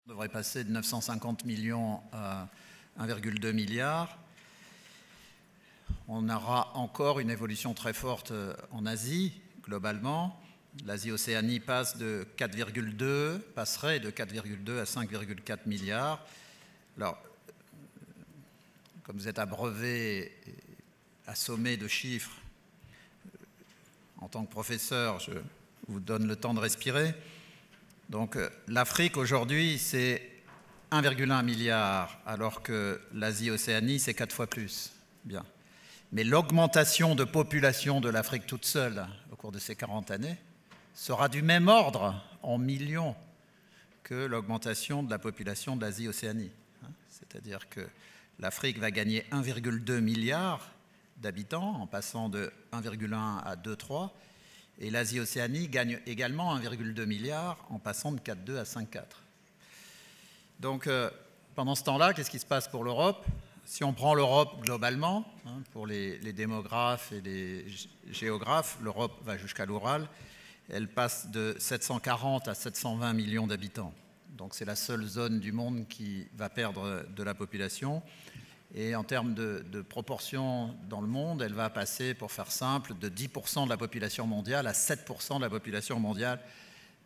On devrait passer de 950 millions à 1,2 milliard. On aura encore une évolution très forte en Asie, globalement. L'Asie-Océanie passerait de 4,2 à 5,4 milliards. Alors, comme vous êtes abreuvé, assommé de chiffres, en tant que professeur, je vous donne le temps de respirer. Donc l'Afrique aujourd'hui, c'est 1,1 milliard, alors que l'Asie-Océanie, c'est 4 fois plus. Bien. Mais l'augmentation de population de l'Afrique toute seule, au cours de ces 40 années, sera du même ordre en millions que l'augmentation de la population de l'Asie-Océanie. C'est-à-dire que l'Afrique va gagner 1,2 milliard d'habitants en passant de 1,1 à 2,3, et l'Asie-Océanie gagne également 1,2 milliard en passant de 4,2 à 5,4. Donc pendant ce temps-là, qu'est-ce qui se passe pour l'Europe? Si on prend l'Europe globalement, pour les démographes et les géographes, l'Europe va jusqu'à l'Oural, elle passe de 740 à 720 millions d'habitants. Donc c'est la seule zone du monde qui va perdre de la population. Et en termes de proportion dans le monde, elle va passer, pour faire simple, de 10% de la population mondiale à 7% de la population mondiale.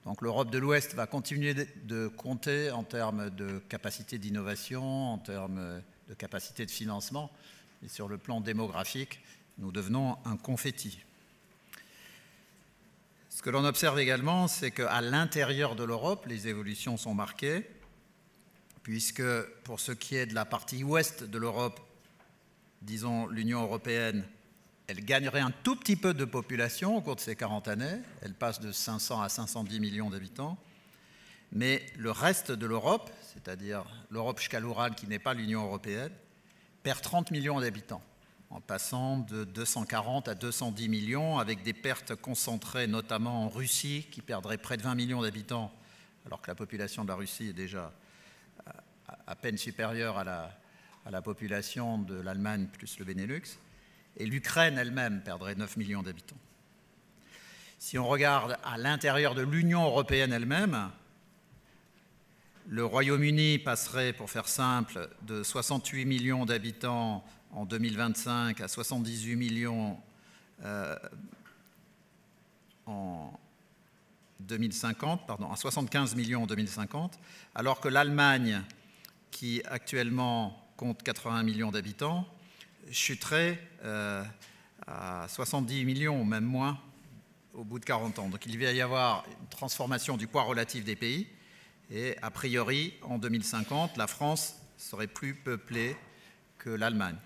Donc l'Europe de l'Ouest va continuer de compter en termes de capacité d'innovation, en termes de capacité de financement. Et sur le plan démographique, nous devenons un confetti. Ce que l'on observe également, c'est qu'à l'intérieur de l'Europe, les évolutions sont marquées, puisque pour ce qui est de la partie ouest de l'Europe, disons l'Union européenne, elle gagnerait un tout petit peu de population au cours de ces 40 années. Elle passe de 500 à 510 millions d'habitants. Mais le reste de l'Europe, c'est-à-dire l'Europe jusqu'à l'Oural qui n'est pas l'Union européenne, perd 30 millions d'habitants, en passant de 240 à 210 millions, avec des pertes concentrées notamment en Russie, qui perdrait près de 20 millions d'habitants, alors que la population de la Russie est déjà à peine supérieure à la population de l'Allemagne plus le Benelux, et l'Ukraine elle-même perdrait 9 millions d'habitants. Si on regarde à l'intérieur de l'Union européenne elle-même, le Royaume-Uni passerait, pour faire simple, de 68 millions d'habitants en 2025 à 78 millions en 2050, pardon, à 75 millions en 2050, alors que l'Allemagne, qui actuellement compte 80 millions d'habitants, chuterait à 70 millions, même moins, au bout de 40 ans. Donc il va y avoir une transformation du poids relatif des pays, et a priori, en 2050, la France serait plus peuplée que l'Allemagne.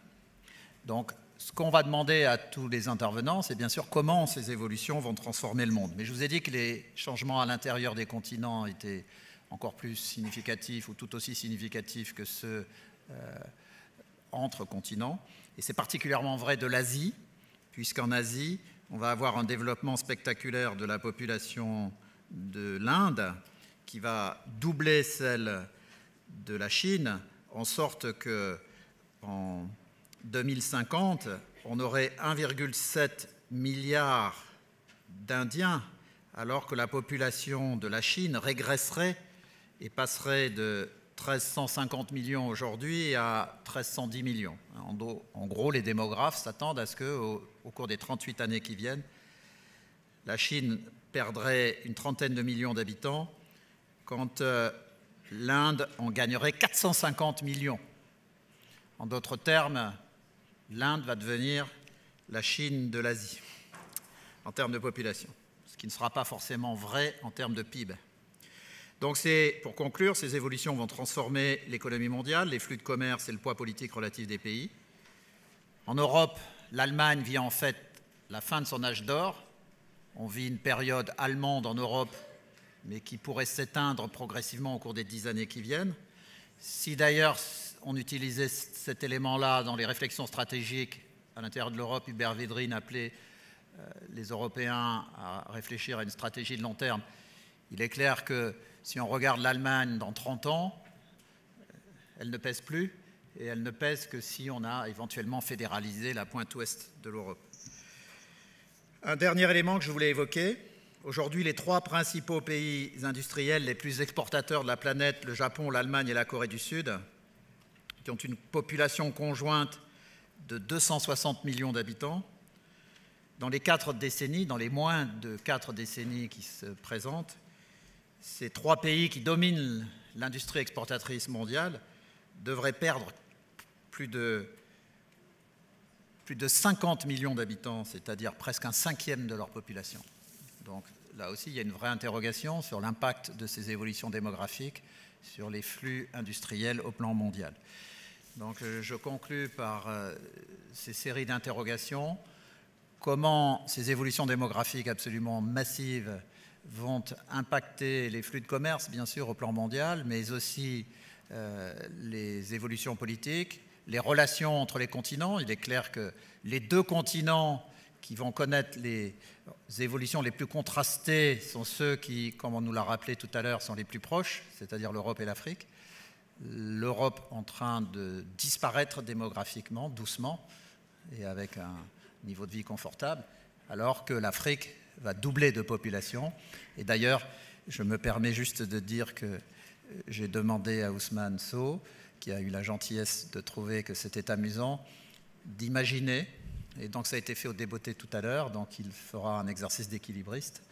Donc ce qu'on va demander à tous les intervenants, c'est bien sûr comment ces évolutions vont transformer le monde. Mais je vous ai dit que les changements à l'intérieur des continents étaient encore plus significatifs ou tout aussi significatifs que ceux entre continents. Et c'est particulièrement vrai de l'Asie, puisqu'en Asie, on va avoir un développement spectaculaire de la population de l'Inde qui va doubler celle de la Chine, en sorte qu'en 2050, on aurait 1,7 milliard d'Indiens, alors que la population de la Chine régresserait et passerait de 1350 millions aujourd'hui à 1310 millions. En gros, les démographes s'attendent à ce qu'au cours des 38 années qui viennent, la Chine perdrait une trentaine de millions d'habitants, quand l'Inde en gagnerait 450 millions. En d'autres termes, l'Inde va devenir la Chine de l'Asie, en termes de population, ce qui ne sera pas forcément vrai en termes de PIB. Donc pour conclure, ces évolutions vont transformer l'économie mondiale, les flux de commerce et le poids politique relatif des pays. En Europe, l'Allemagne vit en fait la fin de son âge d'or. On vit une période allemande en Europe, mais qui pourrait s'éteindre progressivement au cours des 10 années qui viennent. Si d'ailleurs on utilisait cet élément-là dans les réflexions stratégiques à l'intérieur de l'Europe, Hubert Védrine appelait les Européens à réfléchir à une stratégie de long terme. Il est clair que si on regarde l'Allemagne dans 30 ans, elle ne pèse plus, et elle ne pèse que si on a éventuellement fédéralisé la pointe ouest de l'Europe. Un dernier élément que je voulais évoquer, Aujourd'hui, les 3 principaux pays industriels les plus exportateurs de la planète, le Japon, l'Allemagne et la Corée du Sud, qui ont une population conjointe de 260 millions d'habitants, dans les 4 décennies, dans les moins de 4 décennies qui se présentent, ces 3 pays qui dominent l'industrie exportatrice mondiale devraient perdre plus de 50 millions d'habitants, c'est-à-dire presque un 5e de leur population. Donc là aussi, il y a une vraie interrogation sur l'impact de ces évolutions démographiques sur les flux industriels au plan mondial. Donc je conclus par ces séries d'interrogations. Comment ces évolutions démographiques absolument massives vont impacter les flux de commerce, bien sûr, au plan mondial, mais aussi les évolutions politiques, les relations entre les continents. Il est clair que les 2 continents qui vont connaître les évolutions les plus contrastées sont ceux qui, comme on nous l'a rappelé tout à l'heure, sont les plus proches, c'est-à-dire l'Europe et l'Afrique. L'Europe en train de disparaître démographiquement, doucement, et avec un niveau de vie confortable, alors que l'Afrique va doubler de population. Et d'ailleurs, je me permets juste de dire que j'ai demandé à Ousmane Sow, qui a eu la gentillesse de trouver que c'était amusant, d'imaginer, et donc ça a été fait au débeauté tout à l'heure, donc il fera un exercice d'équilibriste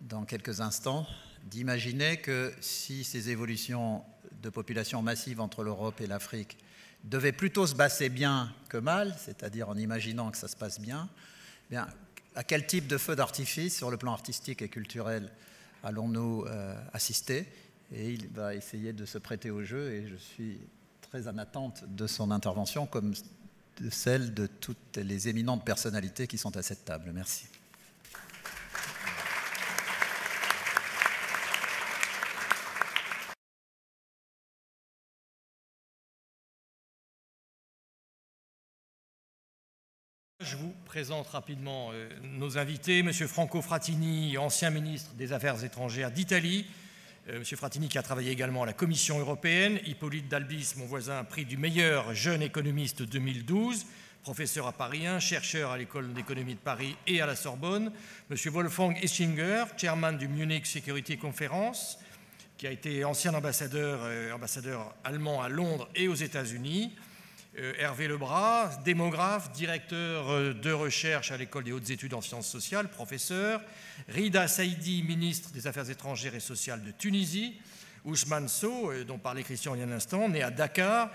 dans quelques instants, d'imaginer que si ces évolutions de population massive entre l'Europe et l'Afrique devaient plutôt se passer bien que mal, c'est-à-dire en imaginant que ça se passe bien, bien à quel type de feu d'artifice sur le plan artistique et culturel allons-nous assister? Et il va essayer de se prêter au jeu, et je suis très en attente de son intervention, comme de celle de toutes les éminentes personnalités qui sont à cette table. Merci. Je vous présente rapidement nos invités. Monsieur Franco Frattini, ancien ministre des Affaires étrangères d'Italie. Monsieur Frattini qui a travaillé également à la Commission européenne. Hippolyte Dalbis, mon voisin, prix du meilleur jeune économiste 2012, professeur à Paris 1, chercheur à l'École d'économie de Paris et à la Sorbonne. Monsieur Wolfgang Ischinger, chairman du Munich Security Conference, qui a été ancien ambassadeur allemand à Londres et aux États-Unis. Hervé Lebras, démographe, directeur de recherche à l'École des hautes études en sciences sociales, professeur. Rida Saïdi, ministre des Affaires étrangères et sociales de Tunisie. Ousmane Sow, dont parlait Christian il y a un instant, né à Dakar.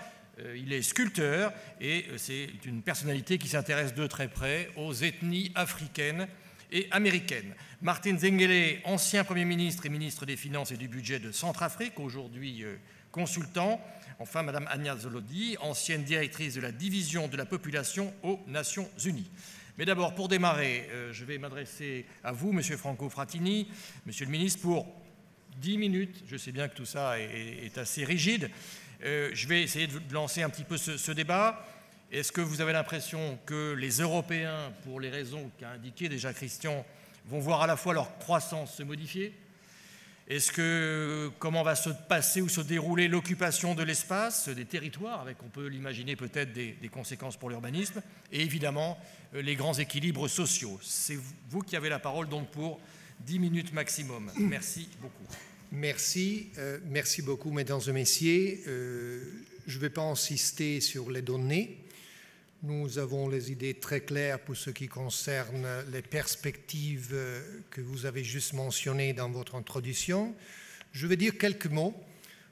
Il est sculpteur et c'est une personnalité qui s'intéresse de très près aux ethnies africaines et américaines. Martin Zengele, ancien Premier ministre et ministre des Finances et du Budget de Centrafrique, aujourd'hui consultant. Enfin, Madame Anya Zolodi, ancienne directrice de la division de la population aux Nations Unies. Mais d'abord, pour démarrer, je vais m'adresser à vous, Monsieur Franco Frattini, Monsieur le ministre, pour 10 minutes. Je sais bien que tout ça est assez rigide. Je vais essayer de lancer un petit peu ce débat. Est-ce que vous avez l'impression que les Européens, pour les raisons qu'a indiquées déjà Christian, vont voir à la fois leur croissance se modifier ? Comment va se passer ou se dérouler l'occupation de l'espace, des territoires, avec, on peut l'imaginer, peut-être des conséquences pour l'urbanisme, et évidemment les grands équilibres sociaux. C'est vous qui avez la parole donc pour 10 minutes maximum. Merci beaucoup. Merci beaucoup, mesdames et messieurs. Je ne vais pas insister sur les données. Nous avons les idées très claires pour ce qui concerne les perspectives que vous avez juste mentionnées dans votre introduction. Je vais dire quelques mots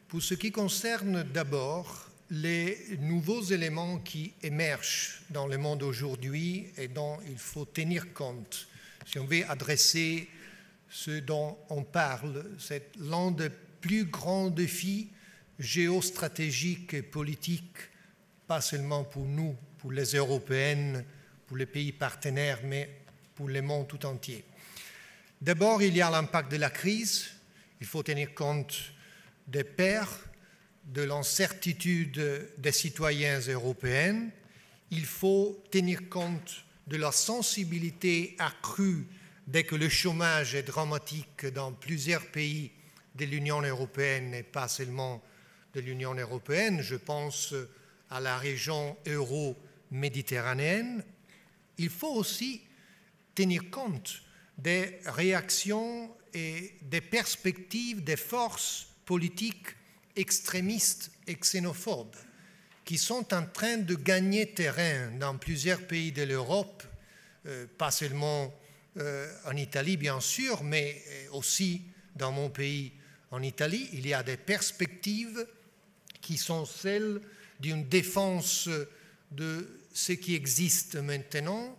pour ce qui concerne d'abord les nouveaux éléments qui émergent dans le monde aujourd'hui et dont il faut tenir compte. Si on veut adresser ce dont on parle, c'est l'un des plus grands défis géostratégiques et politiques, pas seulement pour nous, pour les Européennes, pour les pays partenaires, mais pour le monde tout entier. D'abord, il y a l'impact de la crise. Il faut tenir compte des pertes, de l'incertitude des citoyens européens. Il faut tenir compte de la sensibilité accrue dès que le chômage est dramatique dans plusieurs pays de l'Union européenne et pas seulement de l'Union européenne. Je pense à la région euro-méditerranéenne. Il faut aussi tenir compte des réactions et des perspectives des forces politiques extrémistes et xénophobes qui sont en train de gagner terrain dans plusieurs pays de l'Europe, pas seulement en Italie bien sûr, mais aussi dans mon pays en Italie. Il y a des perspectives qui sont celles d'une défense de ce qui existe maintenant,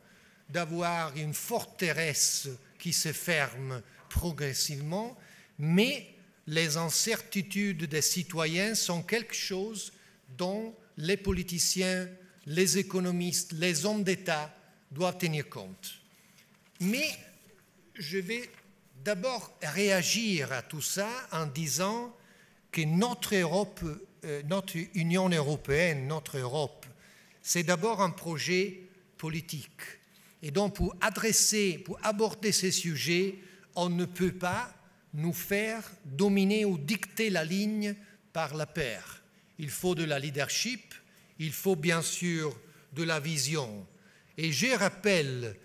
d'avoir une forteresse qui se ferme progressivement, mais les incertitudes des citoyens sont quelque chose dont les politiciens, les économistes, les hommes d'État doivent tenir compte. Mais je vais d'abord réagir à tout ça en disant que notre Europe, notre Union européenne, notre Europe, c'est d'abord un projet politique. Et donc pour aborder ces sujets, on ne peut pas nous faire dominer ou dicter la ligne par la paire. Il faut de la leadership, il faut bien sûr de la vision. Et je rappelle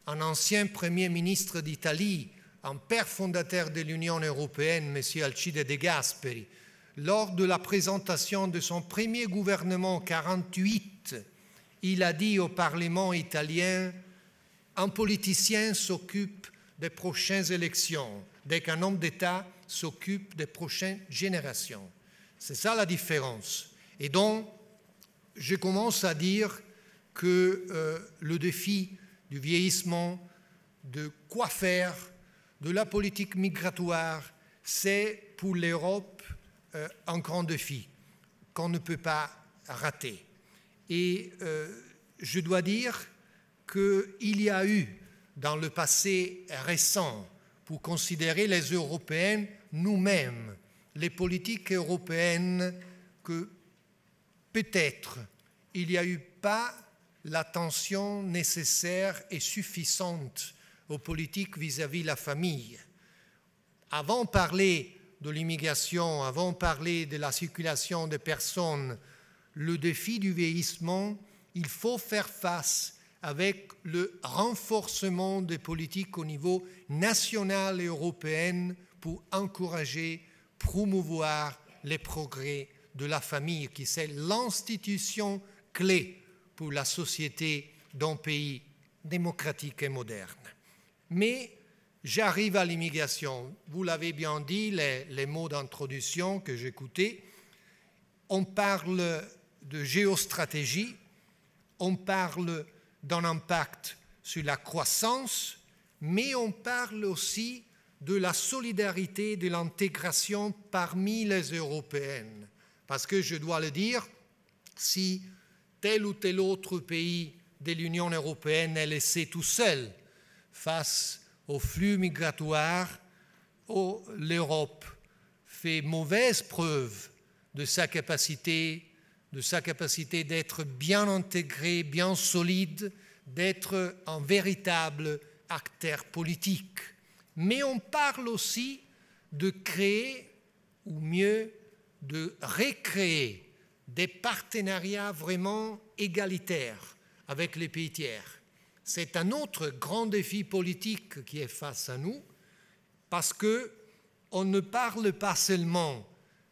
un ancien Premier ministre d'Italie, un père fondateur de l'Union européenne, M. Alcide De Gasperi, lors de la présentation de son premier gouvernement en 1948, il a dit au Parlement italien « Un politicien s'occupe des prochaines élections, dès qu'un homme d'État s'occupe des prochaines générations. » C'est ça la différence. Et donc, je commence à dire que le défi du vieillissement, de quoi faire, de la politique migratoire, c'est pour l'Europe un grand défi qu'on ne peut pas rater. Et je dois dire qu'il y a eu, dans le passé récent, pour considérer les Européens nous-mêmes, les politiques européennes, que peut-être il n'y a eu pas l'attention nécessaire et suffisante aux politiques vis-à-vis de la famille. Avant de parler de l'immigration, avant de parler de la circulation des personnes, le défi du vieillissement, il faut faire face avec le renforcement des politiques au niveau national et européen pour encourager, promouvoir les progrès de la famille, qui c'est l'institution clé pour la société d'un pays démocratique et moderne. Mais j'arrive à l'immigration. Vous l'avez bien dit, les mots d'introduction que j'écoutais. On parle de géostratégie, on parle d'un impact sur la croissance, mais on parle aussi de la solidarité, de l'intégration parmi les Européennes. Parce que je dois le dire, si tel ou tel autre pays de l'Union européenne est laissé tout seul face aux flux migratoires, l'Europe fait mauvaise preuve de sa capacité d'être bien intégrée, bien solide, d'être un véritable acteur politique. Mais on parle aussi de créer, ou mieux, de recréer des partenariats vraiment égalitaires avec les pays tiers. C'est un autre grand défi politique qui est face à nous, parce qu'on ne parle pas seulement,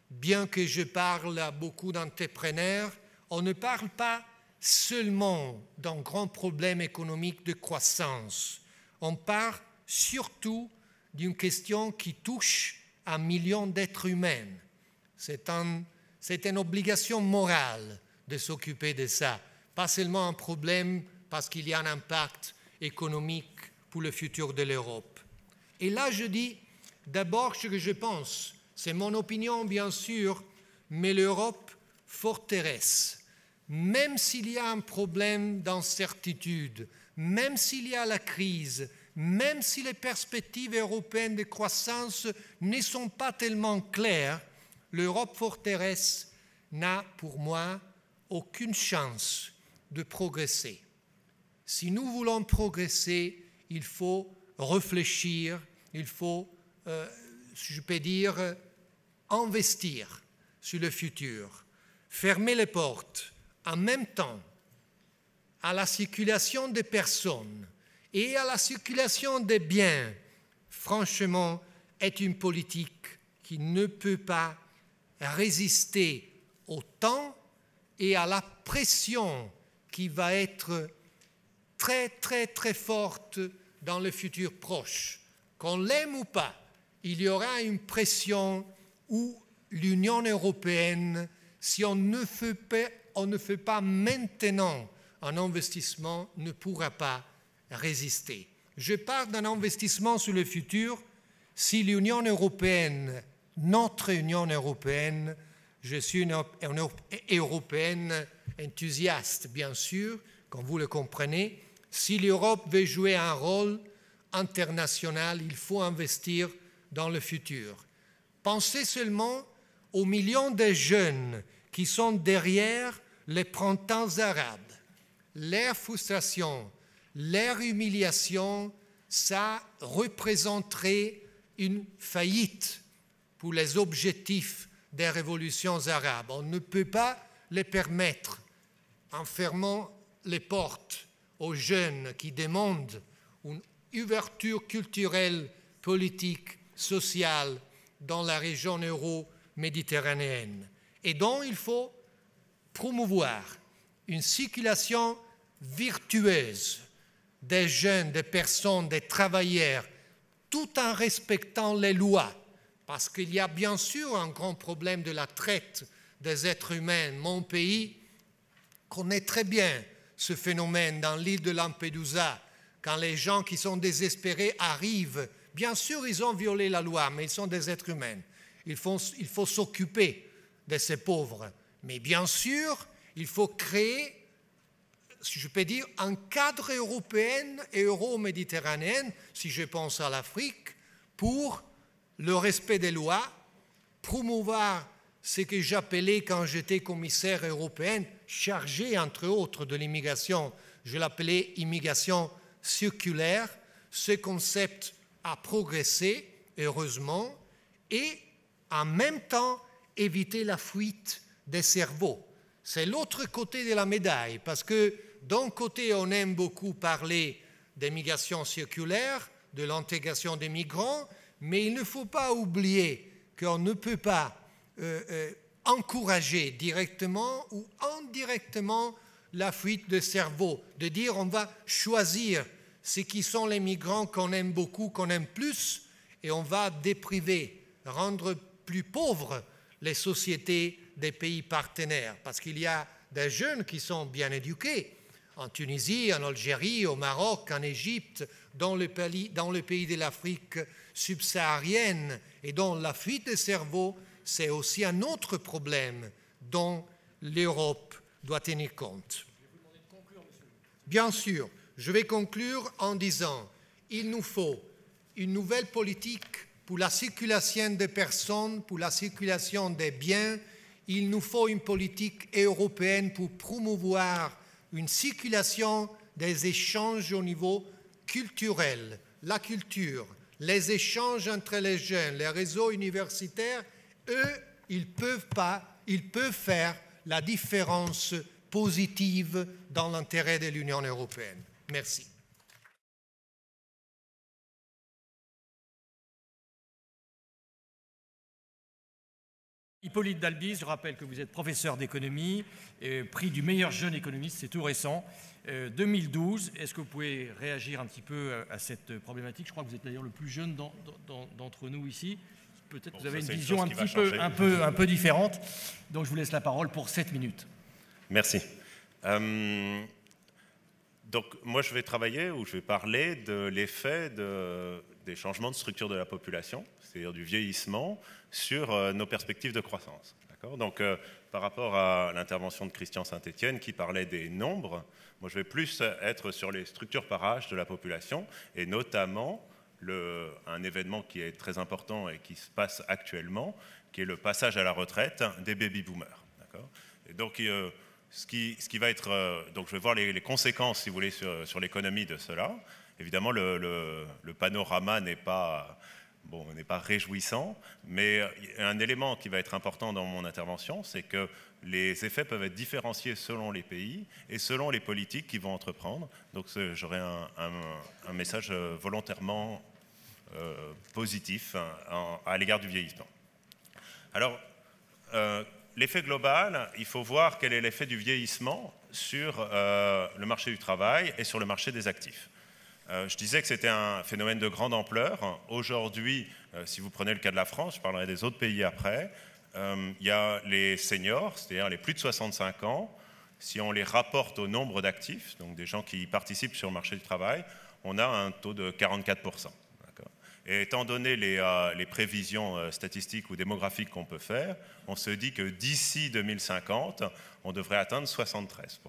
bien que je parle à beaucoup d'entrepreneurs, on ne parle pas seulement d'un grand problème économique de croissance. On parle surtout d'une question qui touche 1 million d'êtres humains. C'est une obligation morale de s'occuper de ça, pas seulement un problème parce qu'il y a un impact économique pour le futur de l'Europe. Et là, je dis d'abord ce que je pense. C'est mon opinion, bien sûr, mais l'Europe forteresse. Même s'il y a un problème d'incertitude, même s'il y a la crise, même si les perspectives européennes de croissance ne sont pas tellement claires, l'Europe forteresse n'a, pour moi, aucune chance de progresser. Si nous voulons progresser, il faut réfléchir, il faut, je peux dire, investir sur le futur, fermer les portes en même temps à la circulation des personnes et à la circulation des biens, franchement, est une politique qui ne peut pas résister au temps et à la pression qui va être très, très, très forte dans le futur proche. Qu'on l'aime ou pas, il y aura une pression où l'Union européenne, si on ne fait pas maintenant un investissement, ne pourra pas résister. Je parle d'un investissement sur le futur si l'Union européenne, notre Union européenne, je suis une européenne enthousiaste, bien sûr, comme vous le comprenez, si l'Europe veut jouer un rôle international, il faut investir dans le futur. Pensez seulement aux millions de jeunes qui sont derrière les printemps arabes. Leur frustration, leur humiliation, ça représenterait une faillite pour les objectifs des révolutions arabes. On ne peut pas les permettre en fermant les portes aux jeunes qui demandent une ouverture culturelle, politique, sociale dans la région euro-méditerranéenne. Et donc, il faut promouvoir une circulation virtueuse des jeunes, des personnes, des travailleurs, tout en respectant les lois. Parce qu'il y a bien sûr un grand problème de la traite des êtres humains. Mon pays connaît très bien ce phénomène dans l'île de Lampedusa, quand les gens qui sont désespérés arrivent. Bien sûr, ils ont violé la loi, mais ils sont des êtres humains. Il faut s'occuper de ces pauvres. Mais bien sûr, il faut créer, si je peux dire, un cadre européen et euro-méditerranéen, si je pense à l'Afrique, pour le respect des lois, promouvoir ce que j'appelais, quand j'étais commissaire européen, chargé, entre autres, de l'immigration, je l'appelais immigration circulaire. Ce concept a progressé, heureusement, et en même temps éviter la fuite des cerveaux. C'est l'autre côté de la médaille, parce que d'un côté, on aime beaucoup parler des migrations circulaires, de l'intégration des migrants, mais il ne faut pas oublier qu'on ne peut pas encourager directement ou indirectement la fuite de cerveau, de dire on va choisir ce qui sont les migrants qu'on aime beaucoup, qu'on aime plus, et on va dépriver, rendre plus pauvres les sociétés des pays partenaires, parce qu'il y a des jeunes qui sont bien éduqués, en Tunisie, en Algérie, au Maroc, en Égypte, dans le pays de l'Afrique subsaharienne, et dont la fuite de cerveau, c'est aussi un autre problème dont l'Europe doit tenir compte. Bien sûr, je vais conclure en disant qu'il nous faut une nouvelle politique pour la circulation des personnes, pour la circulation des biens. Il nous faut une politique européenne pour promouvoir une circulation des échanges au niveau culturel, la culture, les échanges entre les jeunes, les réseaux universitaires. Eux, ils peuvent faire la différence positive dans l'intérêt de l'Union européenne. Merci. Hippolyte Dalbis, je rappelle que vous êtes professeur d'économie, prix du meilleur jeune économiste, c'est tout récent, 2012. Est-ce que vous pouvez réagir un petit peu à cette problématique? Je crois que vous êtes d'ailleurs le plus jeune d'entre nous ici. Peut-être que vous avez une vision un peu différente. Donc je vous laisse la parole pour 7 minutes. Merci. Donc moi je vais parler de l'effet des changements de structure de la population, c'est-à-dire du vieillissement, sur nos perspectives de croissance. Donc par rapport à l'intervention de Christian Saint-Étienne qui parlait des nombres, moi je vais plus être sur les structures par âge de la population, et notamment un événement qui est très important et qui se passe actuellement, qui est le passage à la retraite des baby-boomers. Et donc, ce qui va être... donc, je vais voir les conséquences, si vous voulez, sur l'économie de cela. Évidemment, le panorama n'est pas bon, n'est pas réjouissant, mais un élément qui va être important dans mon intervention, c'est que les effets peuvent être différenciés selon les pays et selon les politiques qu'ils vont entreprendre. Donc j'aurai un message volontairement positif à l'égard du vieillissement. Alors, l'effet global, il faut voir quel est l'effet du vieillissement sur le marché du travail et sur le marché des actifs. Je disais que c'était un phénomène de grande ampleur. Aujourd'hui, si vous prenez le cas de la France, je parlerai des autres pays après, il y a les seniors, c'est-à-dire les plus de 65 ans. Si on les rapporte au nombre d'actifs, donc des gens qui participent sur le marché du travail, on a un taux de 44%. Et étant donné les prévisions statistiques ou démographiques qu'on peut faire, on se dit que d'ici 2050, on devrait atteindre 73%.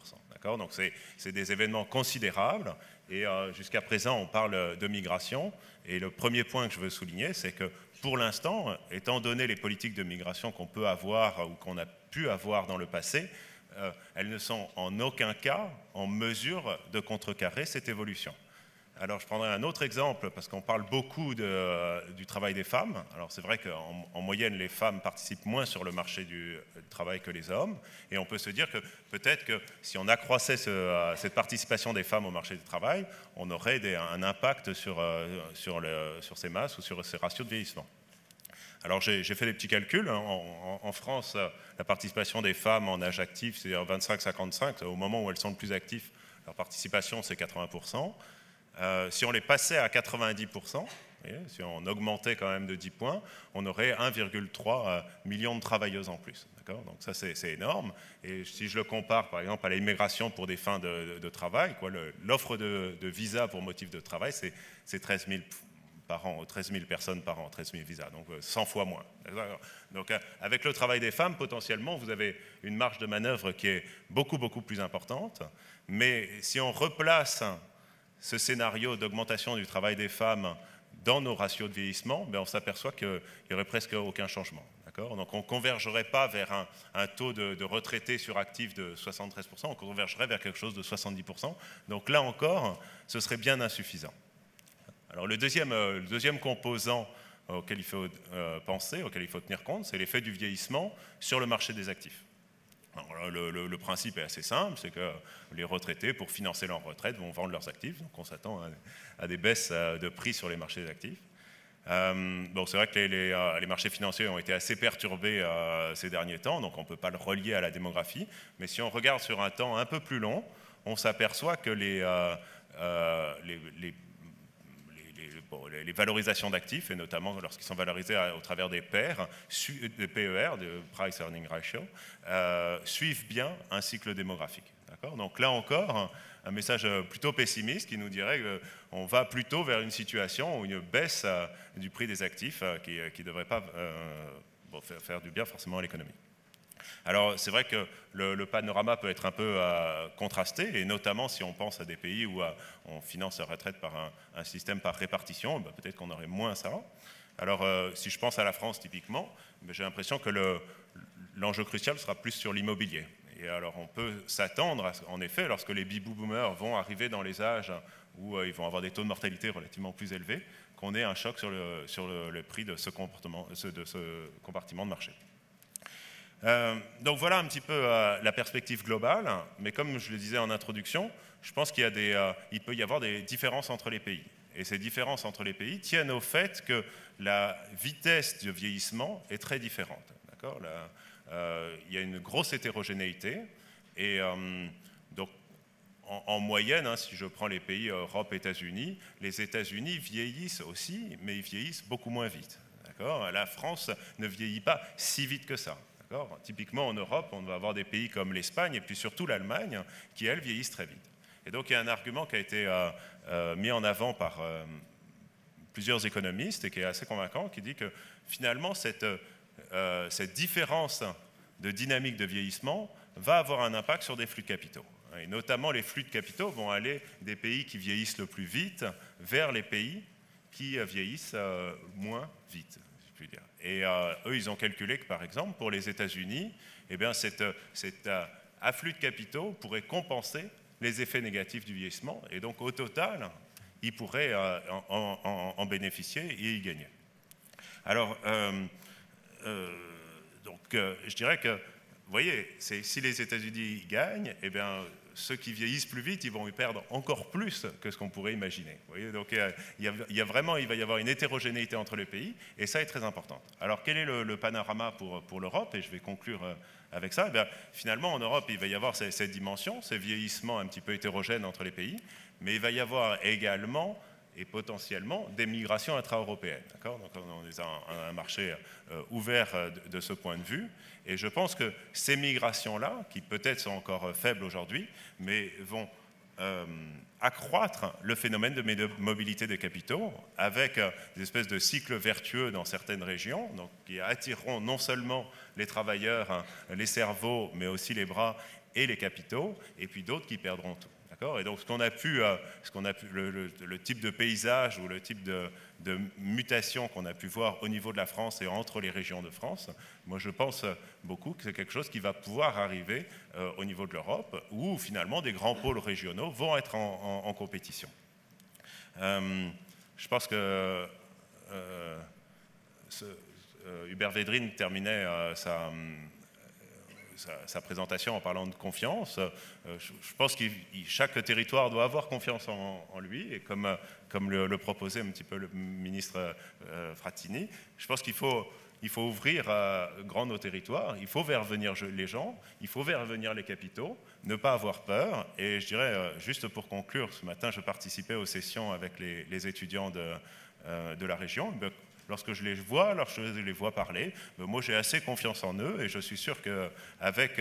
Donc c'est des événements considérables. Et jusqu'à présent, on parle de migration. Et le premier point que je veux souligner, c'est que pour l'instant, étant donné les politiques de migration qu'on peut avoir ou qu'on a pu avoir dans le passé, elles ne sont en aucun cas en mesure de contrecarrer cette évolution. Alors, je prendrai un autre exemple, parce qu'on parle beaucoup du travail des femmes. Alors, c'est vrai qu'en moyenne, les femmes participent moins sur le marché du travail que les hommes. Et on peut se dire que peut-être que si on accroissait cette participation des femmes au marché du travail, on aurait un impact sur ces masses ou sur ces ratios de vieillissement. Alors, j'ai fait des petits calculs. En France, la participation des femmes en âge actif, c'est 25-55. Au moment où elles sont le plus actives, leur participation, c'est 80%. Si on les passait à 90%, si on augmentait quand même de 10 points, on aurait 1,3 million de travailleuses en plus. Donc ça, c'est énorme. Et si je le compare, par exemple, à l'immigration pour des fins de travail, l'offre de visa pour motif de travail, c'est 13 000 par an, 13 000 personnes par an, 13 000 visas, donc 100 fois moins. Donc avec le travail des femmes, potentiellement, vous avez une marge de manœuvre qui est beaucoup, beaucoup plus importante. Mais si on replace ce scénario d'augmentation du travail des femmes dans nos ratios de vieillissement, on s'aperçoit qu'il n'y aurait presque aucun changement. Donc on ne convergerait pas vers un taux de retraités suractifs de 73%, on convergerait vers quelque chose de 70%. Donc là encore, ce serait bien insuffisant. Alors le deuxième composant auquel il faut penser, auquel il faut tenir compte, c'est l'effet du vieillissement sur le marché des actifs. Alors, le principe est assez simple, c'est que les retraités, pour financer leur retraite, vont vendre leurs actifs. Donc on s'attend à des baisses de prix sur les marchés des actifs. C'est vrai que les marchés financiers ont été assez perturbés ces derniers temps, donc on ne peut pas le relier à la démographie. Mais si on regarde sur un temps un peu plus long, on s'aperçoit que les valorisations d'actifs, et notamment lorsqu'ils sont valorisés au travers des PER, de Price Earning Ratio, suivent bien un cycle démographique. Donc là encore, un message plutôt pessimiste qui nous dirait qu'on va plutôt vers une situation où une baisse du prix des actifs qui ne devrait pas faire du bien forcément à l'économie. Alors c'est vrai que le panorama peut être un peu contrasté, et notamment si on pense à des pays où on finance la retraite par un système par répartition, peut-être qu'on aurait moins ça. Alors si je pense à la France typiquement, j'ai l'impression que l'enjeu crucial sera plus sur l'immobilier. Et alors on peut s'attendre, en effet, lorsque les baby-boomers vont arriver dans les âges où ils vont avoir des taux de mortalité relativement plus élevés, qu'on ait un choc sur le prix de ce compartiment de marché. Donc voilà un petit peu la perspective globale, mais comme je le disais en introduction, je pense qu'il peut y avoir des différences entre les pays. Et ces différences entre les pays tiennent au fait que la vitesse de vieillissement est très différente. Il y a une grosse hétérogénéité, et donc en moyenne, si je prends les pays Europe, États-Unis, les États-Unis vieillissent aussi, mais ils vieillissent beaucoup moins vite. La France ne vieillit pas si vite que ça. Typiquement en Europe, on va avoir des pays comme l'Espagne et puis surtout l'Allemagne qui, elles, vieillissent très vite. Et donc il y a un argument qui a été mis en avant par plusieurs économistes et qui est assez convaincant, qui dit que finalement cette différence de dynamique de vieillissement va avoir un impact sur des flux de capitaux. Et notamment les flux de capitaux vont aller des pays qui vieillissent le plus vite vers les pays qui vieillissent moins vite. Et eux, ils ont calculé que, par exemple, pour les États-Unis, cet afflux de capitaux pourrait compenser les effets négatifs du vieillissement. Et donc, au total, ils pourraient en bénéficier et y gagner. Alors, je dirais que, vous voyez, si les États-Unis gagnent, eh bien, ceux qui vieillissent plus vite, ils vont y perdre encore plus que ce qu'on pourrait imaginer. Vous voyez, donc il va y avoir une hétérogénéité entre les pays, et ça est très important. Alors, quel est le panorama pour l'Europe? Et je vais conclure avec ça. Eh bien, finalement, en Europe, il va y avoir cette dimension, ce vieillissement un petit peu hétérogène entre les pays, mais il va y avoir également et potentiellement des migrations intra-européennes. Donc on est un marché ouvert de ce point de vue. Et je pense que ces migrations-là, qui peut-être sont encore faibles aujourd'hui, mais vont accroître le phénomène de mobilité des capitaux avec des espèces de cycles vertueux dans certaines régions, donc qui attireront non seulement les travailleurs, les cerveaux, mais aussi les bras et les capitaux, et puis d'autres qui perdront tout. Et donc, le type de paysage ou le type de mutation qu'on a pu voir au niveau de la France et entre les régions de France, moi je pense beaucoup que c'est quelque chose qui va pouvoir arriver au niveau de l'Europe, où finalement des grands pôles régionaux vont être en compétition. Je pense que Hubert Védrine terminait sa présentation en parlant de confiance. Je pense que chaque territoire doit avoir confiance en lui, et comme le proposait un petit peu le ministre Frattini, je pense qu'il faut ouvrir grand nos territoires, il faut faire venir les gens, il faut faire venir les capitaux, ne pas avoir peur. Et je dirais, juste pour conclure, ce matin je participais aux sessions avec les étudiants de la région. Lorsque je les vois parler, moi j'ai assez confiance en eux, et je suis sûr qu'avec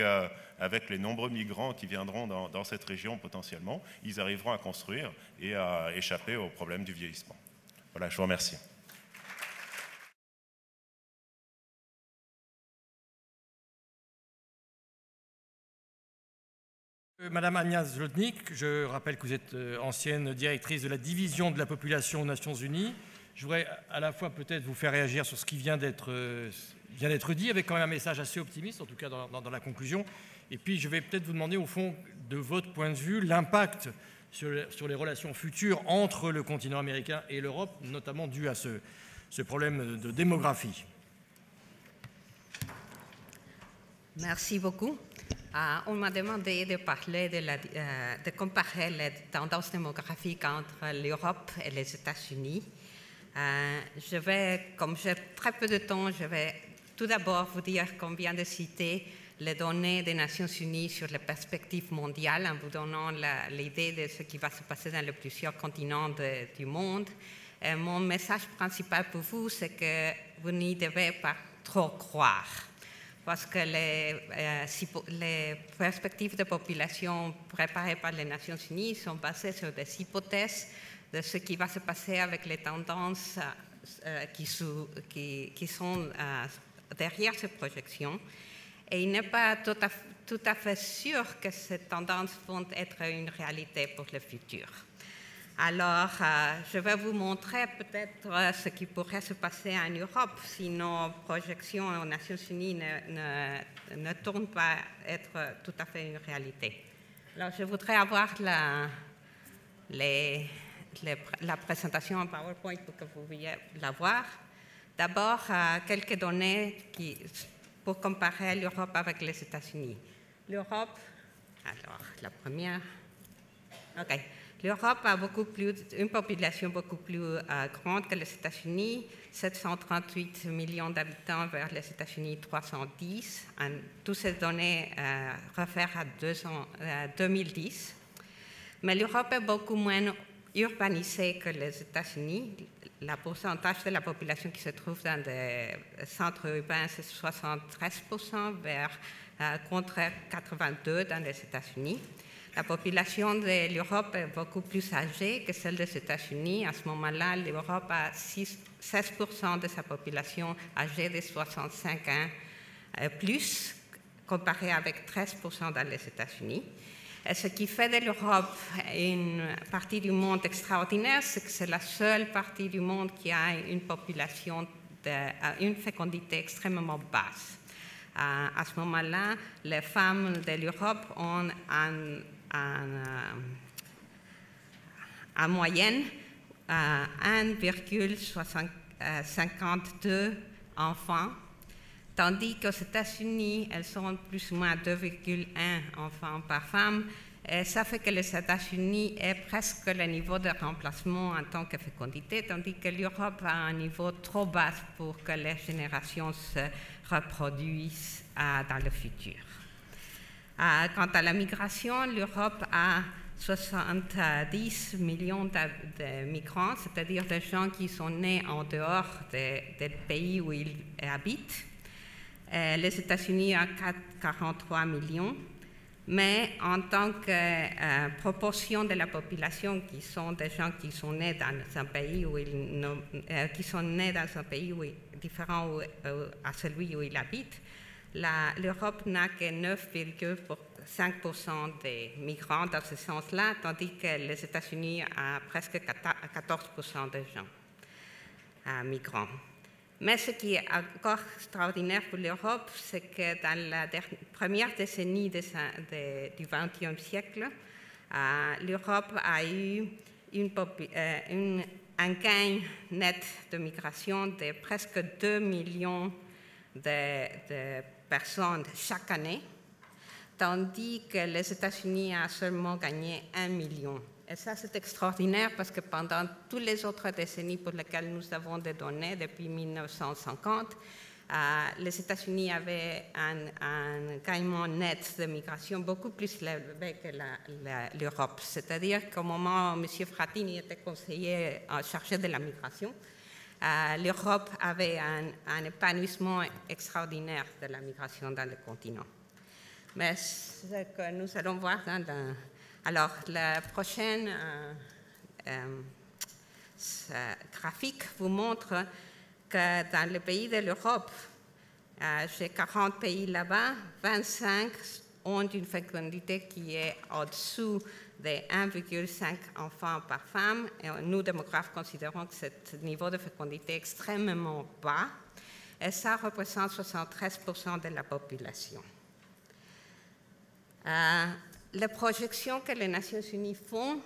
les nombreux migrants qui viendront dans cette région potentiellement, ils arriveront à construire et à échapper au problème du vieillissement. Voilà, je vous remercie. Madame Agnès Zlotnik, je rappelle que vous êtes ancienne directrice de la division de la population aux Nations Unies. Je voudrais à la fois peut-être vous faire réagir sur ce qui vient d'être dit, avec quand même un message assez optimiste, en tout cas dans la conclusion. Et puis je vais peut-être vous demander, au fond, de votre point de vue, l'impact sur les relations futures entre le continent américain et l'Europe, notamment dû à ce problème de démographie. Merci beaucoup. On m'a demandé de parler de comparer les tendances démographiques entre l'Europe et les États-Unis. Comme j'ai très peu de temps, je vais tout d'abord vous dire qu'on vient de citer les données des Nations Unies sur les perspectives mondiales, en vous donnant l'idée de ce qui va se passer dans les plusieurs continents du monde. Mon message principal pour vous, c'est que vous n'y devez pas trop croire, parce que les perspectives de population préparées par les Nations Unies sont basées sur des hypothèses de ce qui va se passer avec les tendances qui sont derrière ces projections. Et il n'est pas tout à fait sûr que ces tendances vont être une réalité pour le futur. Alors, je vais vous montrer peut-être ce qui pourrait se passer en Europe si nos projections aux Nations Unies ne tournent pas être tout à fait une réalité. Alors, je voudrais avoir la présentation en PowerPoint pour que vous puissiez la voir. D'abord, quelques données pour comparer l'Europe avec les États-Unis. L'Europe, alors la première, ok. L'Europe a une population beaucoup plus grande que les États-Unis, 738 millions d'habitants vers les États-Unis 310. Toutes ces données réfèrent à 2010. Mais l'Europe est beaucoup moins urbanisée que les États-Unis. Le pourcentage de la population qui se trouve dans des centres urbains, c'est 73% contre 82% dans les États-Unis. La population de l'Europe est beaucoup plus âgée que celle des États-Unis. À ce moment-là, l'Europe a 16% de sa population âgée de 65 ans plus, comparé avec 13% dans les États-Unis. Et ce qui fait de l'Europe une partie du monde extraordinaire, c'est que c'est la seule partie du monde qui a une population, une fécondité extrêmement basse. À ce moment-là, les femmes de l'Europe ont en moyenne 1,64 52 enfants, tandis qu'aux États-Unis, elles sont plus ou moins 2,1 enfants par femme. Et ça fait que les États-Unis est presque le niveau de remplacement en tant que fécondité, tandis que l'Europe a un niveau trop bas pour que les générations se reproduisent dans le futur. Quant à la migration, l'Europe a 70 millions de migrants, c'est-à-dire des gens qui sont nés en dehors des pays où ils habitent. Les États-Unis ont 43 millions. Mais en tant que proportion de la population qui sont des gens qui sont nés dans un pays différent à celui où ils habitent, l'Europe n'a que 9,5% des migrants dans ce sens-là, tandis que les États-Unis ont presque 14% de gens migrants. Mais ce qui est encore extraordinaire pour l'Europe, c'est que dans la première décennie du XXe siècle, l'Europe a eu un gain net de migration de presque 2 millions de personnes chaque année, tandis que les États-Unis ont seulement gagné 1 million. Et ça, c'est extraordinaire parce que pendant toutes les autres décennies pour lesquelles nous avons des données, depuis 1950, les États-Unis avaient un gagnement net de migration beaucoup plus élevé que l'Europe. C'est-à-dire qu'au moment où M. Frattini était conseiller chargé de la migration, l'Europe avait un épanouissement extraordinaire de la migration dans le continent. Mais ce que nous allons voir alors, la prochaine graphique vous montre que dans les pays de l'Europe, j'ai 40 pays là-bas, 25 ont une fécondité qui est au-dessous de 1,5 enfants par femme. Et nous, démographes, considérons que ce niveau de fécondité est extrêmement bas, et ça représente 73% de la population. Les projections que les Nations Unies font,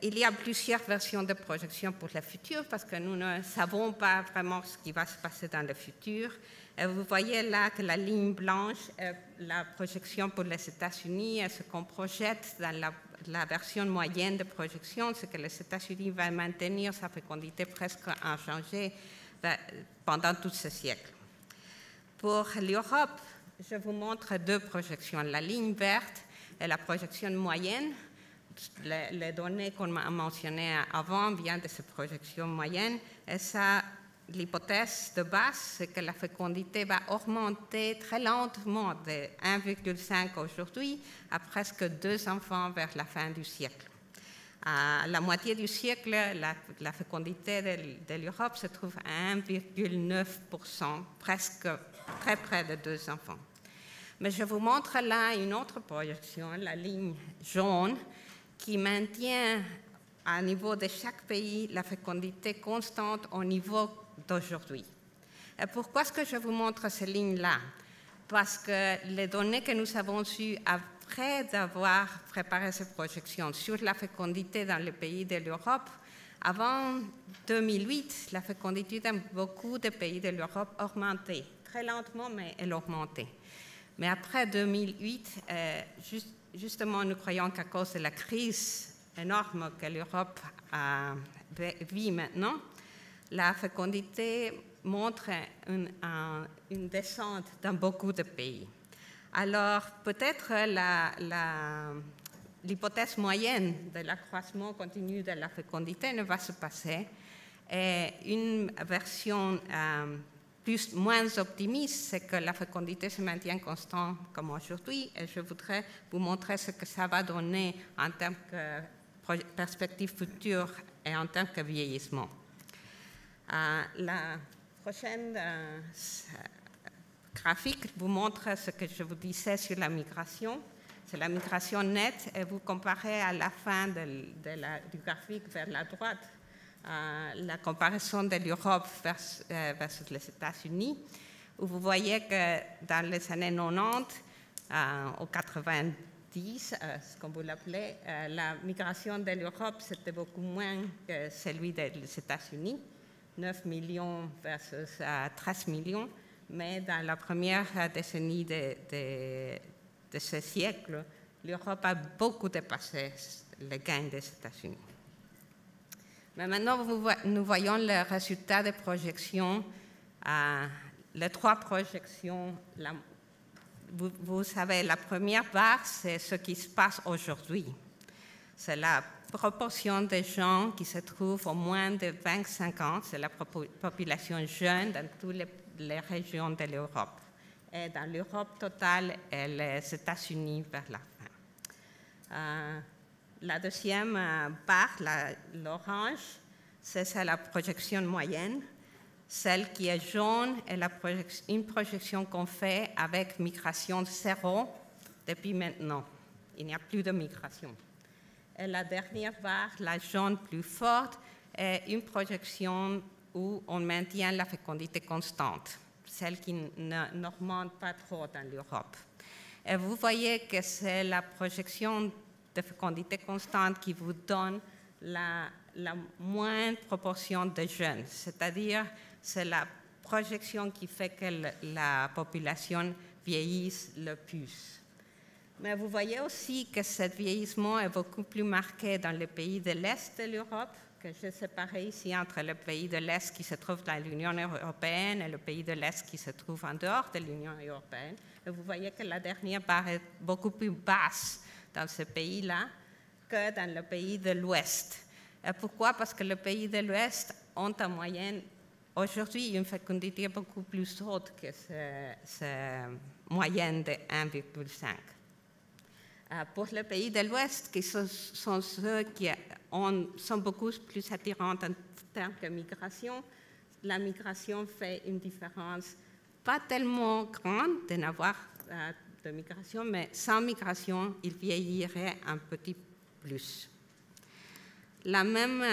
il y a plusieurs versions de projections pour le futur parce que nous ne savons pas vraiment ce qui va se passer dans le futur. Et vous voyez là que la ligne blanche est la projection pour les États-Unis et ce qu'on projette dans la version moyenne de projection, c'est que les États-Unis vont maintenir sa fécondité presque inchangée pendant tout ce siècle. Pour l'Europe, je vous montre deux projections. La ligne verte est la projection moyenne. Les données qu'on a mentionnées avant viennent de cette projection moyenne. Et ça, l'hypothèse de base, c'est que la fécondité va augmenter très lentement de 1,5 aujourd'hui à presque 2 enfants vers la fin du siècle. À la moitié du siècle, la fécondité de l'Europe se trouve à 1,9%, presque très près de 2 enfants. Mais je vous montre là une autre projection, la ligne jaune, qui maintient à niveau de chaque pays la fécondité constante au niveau d'aujourd'hui. Et pourquoi est-ce que je vous montre ces lignes-là? Parce que les données que nous avons eues après avoir préparé ces projections sur la fécondité dans les pays de l'Europe, avant 2008, la fécondité dans beaucoup de pays de l'Europe augmentait. Très lentement, mais elle augmentait. Mais après 2008, justement, nous croyons qu'à cause de la crise énorme que l'Europe vit maintenant, la fécondité montre une descente dans beaucoup de pays. Alors, peut-être l'hypothèse moyenne de l'accroissement continu de la fécondité ne va se passer. Et une version moins optimiste, c'est que la fécondité se maintient constante comme aujourd'hui. Et je voudrais vous montrer ce que ça va donner en termes de perspectives futures et en termes de vieillissement. La prochaine graphique vous montre ce que je vous disais sur la migration. C'est la migration nette et vous comparez à la fin du graphique vers la droite la comparaison de l'Europe versus les États-Unis, où vous voyez que dans les années 90 ou 90, 10, comme vous l'appelez, la migration de l'Europe, c'était beaucoup moins que celui des États-Unis, 9 millions versus 13 millions, mais dans la première décennie de ce siècle, l'Europe a beaucoup dépassé les gains des États-Unis. Mais maintenant, nous voyons les résultats des projections. Les 3 projections, vous savez, la première barre, c'est ce qui se passe aujourd'hui. C'est la proportion des gens qui se trouvent au moins de 25 ans, c'est la population jeune dans toutes les régions de l'Europe. Et dans l'Europe totale et les États-Unis vers la fin. La deuxième barre, l'orange, c'est la projection moyenne. Celle qui est jaune est une projection qu'on fait avec migration zéro depuis maintenant. Il n'y a plus de migration. Et la dernière barre, la jaune plus forte, est une projection où on maintient la fécondité constante, celle qui n'augmente pas trop dans l'Europe. Et vous voyez que c'est la projection de fécondité constante qui vous donne la moindre proportion de jeunes, c'est-à-dire c'est la projection qui fait que la population vieillisse le plus. Mais vous voyez aussi que ce vieillissement est beaucoup plus marqué dans les pays de l'Est de l'Europe, que j'ai séparé ici entre le pays de l'Est qui se trouve dans l'Union européenne et le pays de l'Est qui se trouve en dehors de l'Union européenne. Et vous voyez que la dernière barre est beaucoup plus basse dans ce pays-là que dans le pays de l'Ouest. Et pourquoi? Parce que les pays de l'Ouest ont en moyenne aujourd'hui une fécondité beaucoup plus haute que cette moyenne de 1,5. Pour les pays de l'Ouest, qui sont ceux qui sont beaucoup plus attirants en termes de migration, la migration fait une différence pas tellement grande de n'avoir de migration, mais sans migration, il vieillirait un petit plus. La même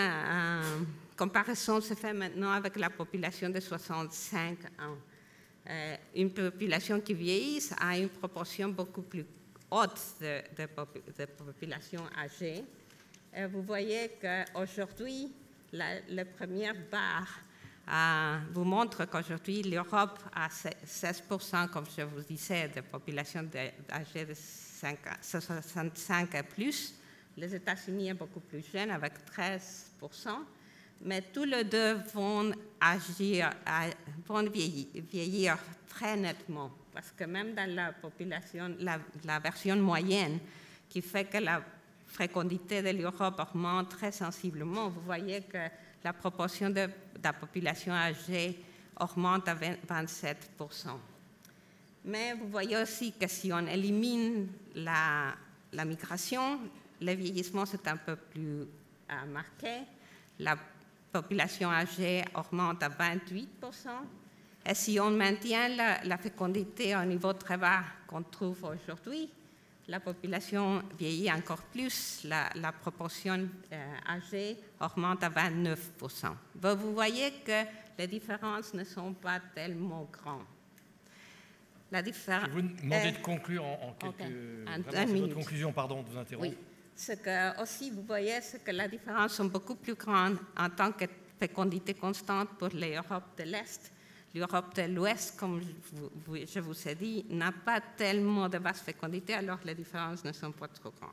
comparaison se fait maintenant avec la population de 65 ans. Une population qui vieillit a une proportion beaucoup plus haute de population âgée. Et vous voyez qu'aujourd'hui, la première barre vous montre qu'aujourd'hui, l'Europe a 16%, comme je vous disais, de population âgée de 65 et plus. Les États-Unis sont beaucoup plus jeunes, avec 13%. Mais tous les deux vont vieillir très nettement. Parce que même dans la population, la version moyenne, qui fait que la fécondité de l'Europe augmente très sensiblement, vous voyez que la proportion de la population âgée augmente à 27%. Mais vous voyez aussi que si on élimine la migration, le vieillissement c'est un peu plus marqué. La population âgée augmente à 28%. Et si on maintient la fécondité au niveau très bas qu'on trouve aujourd'hui, la population vieillit encore plus, la proportion âgée augmente à 29%. Vous voyez que les différences ne sont pas tellement grandes. Je vais vous demander de conclure en quelques... votre conclusion, pardon, de vous interrompre. Oui. Ce que aussi vous voyez, c'est que la différence sont beaucoup plus grande en tant que fécondité constante pour l'Europe de l'Est. L'Europe de l'Ouest, comme je vous ai dit, n'a pas tellement de basse fécondité, alors les différences ne sont pas trop grandes.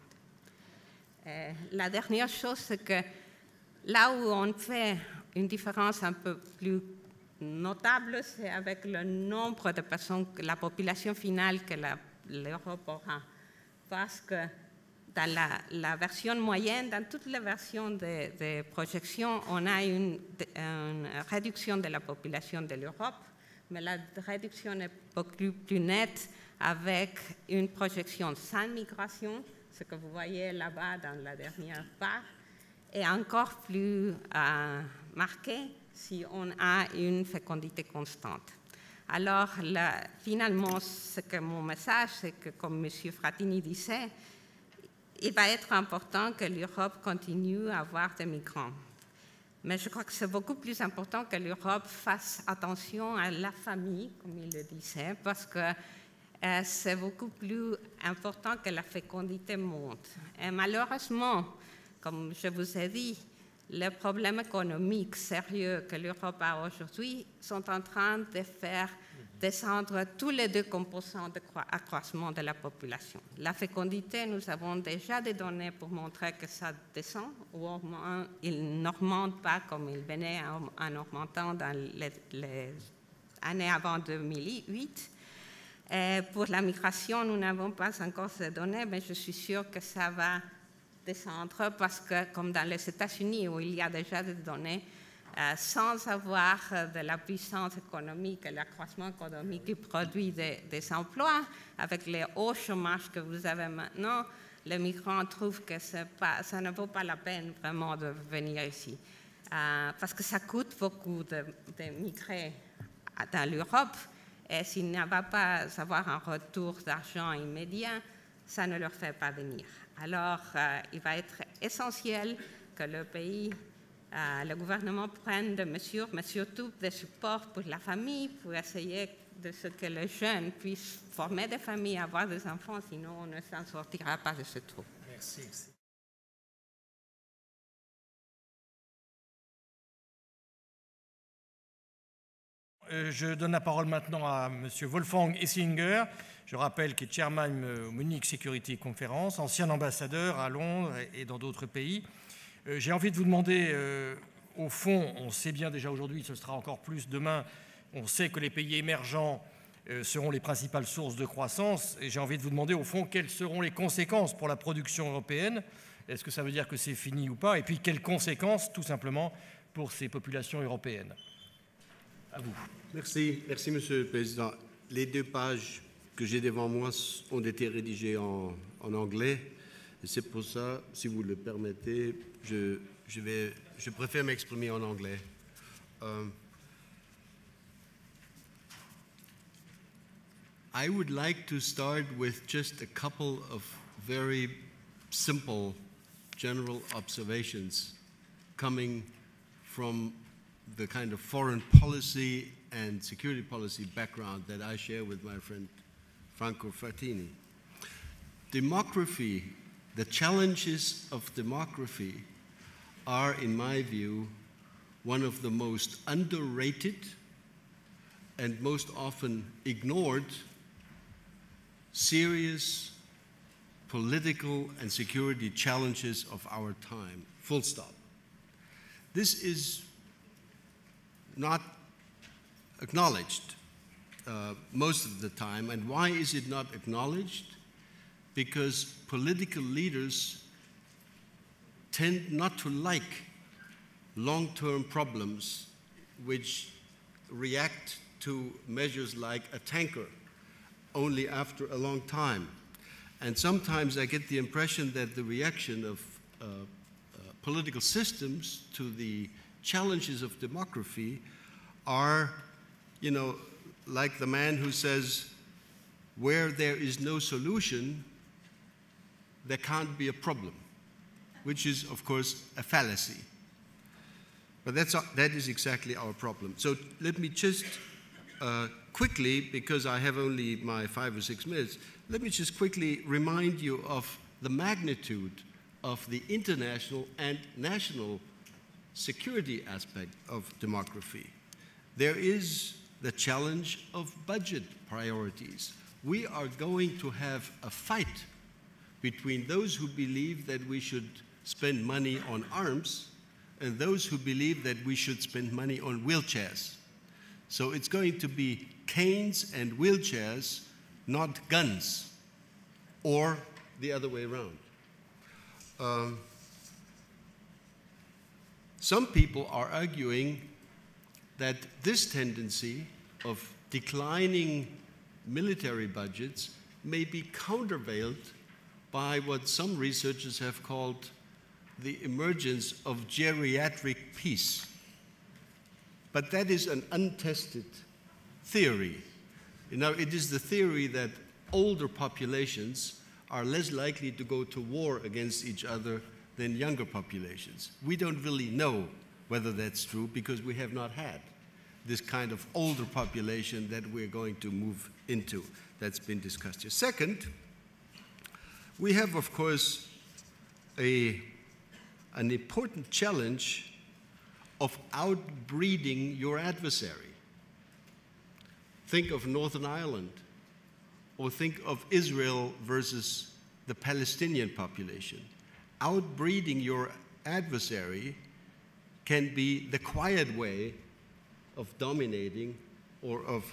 La dernière chose, c'est que là où on fait une différence un peu plus notable, c'est avec le nombre de personnes, la population finale que l'Europe aura. Parce que dans la version moyenne, dans toutes les versions de projection, on a une réduction de la population de l'Europe, mais la réduction est beaucoup plus nette avec une projection sans migration, ce que vous voyez là-bas dans la dernière barre, et encore plus marqué si on a une fécondité constante. Alors, finalement, mon message, c'est que, comme M. Frattini disait, il va être important que l'Europe continue à avoir des migrants. Mais je crois que c'est beaucoup plus important que l'Europe fasse attention à la famille, comme il le disait, parce qu'elle c'est beaucoup plus important que la fécondité monte. Et malheureusement, comme je vous ai dit, les problèmes économiques sérieux que l'Europe a aujourd'hui sont en train de faire descendre tous les deux composants d'accroissement de la population. La fécondité, nous avons déjà des données pour montrer que ça descend, ou au moins il n'augmente pas comme il venait en augmentant dans les années avant 2008. Et pour la migration, nous n'avons pas encore ces données, mais je suis sûre que ça va descendre parce que, comme dans les États-Unis, où il y a déjà des données, sans avoir de la puissance économique et l'accroissement économique qui produit des emplois, avec les hauts chômages que vous avez maintenant, les migrants trouvent que ça ne vaut pas la peine vraiment de venir ici. Parce que ça coûte beaucoup de migrer dans l'Europe, et s'il ne va pas avoir un retour d'argent immédiat, ça ne leur fait pas venir. Alors, il va être essentiel que le gouvernement prenne des mesures, mais surtout des supports pour la famille, pour essayer de ce que les jeunes puissent former des familles, avoir des enfants, sinon on ne s'en sortira pas de ce trou. Merci. Je donne la parole maintenant à M. Wolfgang Essinger. Je rappelle qu'il est chairman au Munich Security Conference, ancien ambassadeur à Londres et dans d'autres pays. J'ai envie de vous demander, au fond, on sait bien déjà aujourd'hui, ce sera encore plus demain, on sait que les pays émergents seront les principales sources de croissance. Et j'ai envie de vous demander, au fond, quelles seront les conséquences pour la production européenne? Est-ce que ça veut dire que c'est fini ou pas? Et puis, quelles conséquences, tout simplement, pour ces populations européennes? À vous. Merci, Monsieur le Président. Les 2 pages que j'ai devant moi ont été rédigées en anglais. Et c'est pour ça, si vous le permettez, je préfère m'exprimer en anglais. I would like to start with just a couple of very simple general observations coming from the kind of foreign policy and security policy background that I share with my friend Franco Frattini. Demography, the challenges of demography are, in my view, one of the most underrated and most often ignored serious political and security challenges of our time, full stop. This is not acknowledged most of the time. And why is it not acknowledged? Because political leaders tend not to like long-term problems which react to measures like a tanker only after a long time. And sometimes I get the impression that the reaction of political systems to the challenges of demography are, you know, like the man who says, where there is no solution, there can't be a problem, which is, of course, a fallacy. But that is exactly our problem. So let me just quickly, because I have only my 5 or 6 minutes, let me just quickly remind you of the magnitude of the international and national security aspect of demography. There is the challenge of budget priorities. We are going to have a fight between those who believe that we should spend money on arms and those who believe that we should spend money on wheelchairs. So it's going to be canes and wheelchairs, not guns, or the other way around. Some people are arguing that this tendency of declining military budgets may be countervailed by what some researchers have called the emergence of geriatric peace. But that is an untested theory. You know, it is the theory that older populations are less likely to go to war against each other than younger populations. We don't really know whether that's true because we have not had this kind of older population that we're going to move into. That's been discussed here. Second, we have, of course, an important challenge of outbreeding your adversary. Think of Northern Ireland, or think of Israel versus the Palestinian population. Outbreeding your adversary can be the quiet way of dominating or of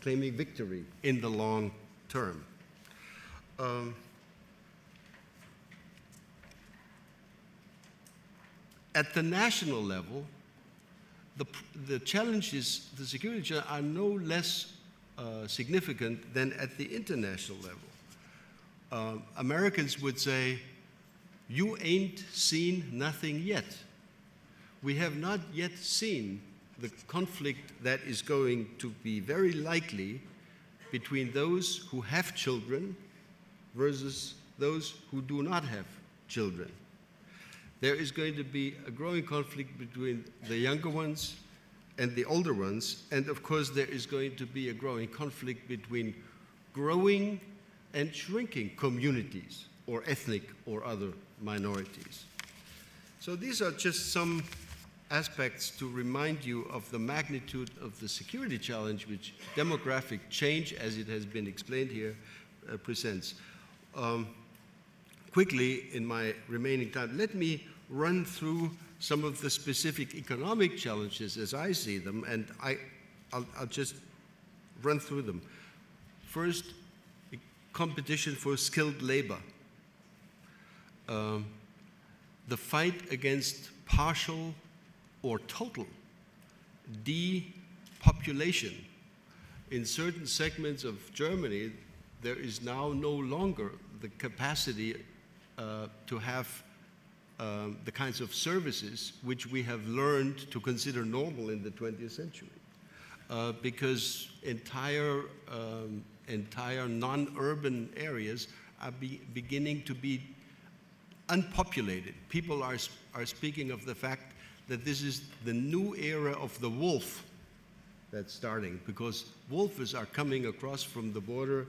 claiming victory in the long term. At the national level, the challenges, the security challenges, are no less significant than at the international level. Americans would say, you ain't seen nothing yet. We have not yet seen the conflict that is going to be very likely between those who have children versus those who do not have children. There is going to be a growing conflict between the younger ones and the older ones, and of course there is going to be a growing conflict between growing and shrinking communities or ethnic or other minorities. So these are just some aspects to remind you of the magnitude of the security challenge which demographic change, as it has been explained here, presents. Quickly, in my remaining time, let me run through some of the specific economic challenges as I see them, and I'll just run through them. First, competition for skilled labor. The fight against partial or total depopulation. In certain segments of Germany, there is now no longer the capacity to have the kinds of services which we have learned to consider normal in the 20th century. Because entire non-urban areas are beginning to be unpopulated. People are speaking of the fact that this is the new era of the wolf that's starting, because wolves are coming across from the border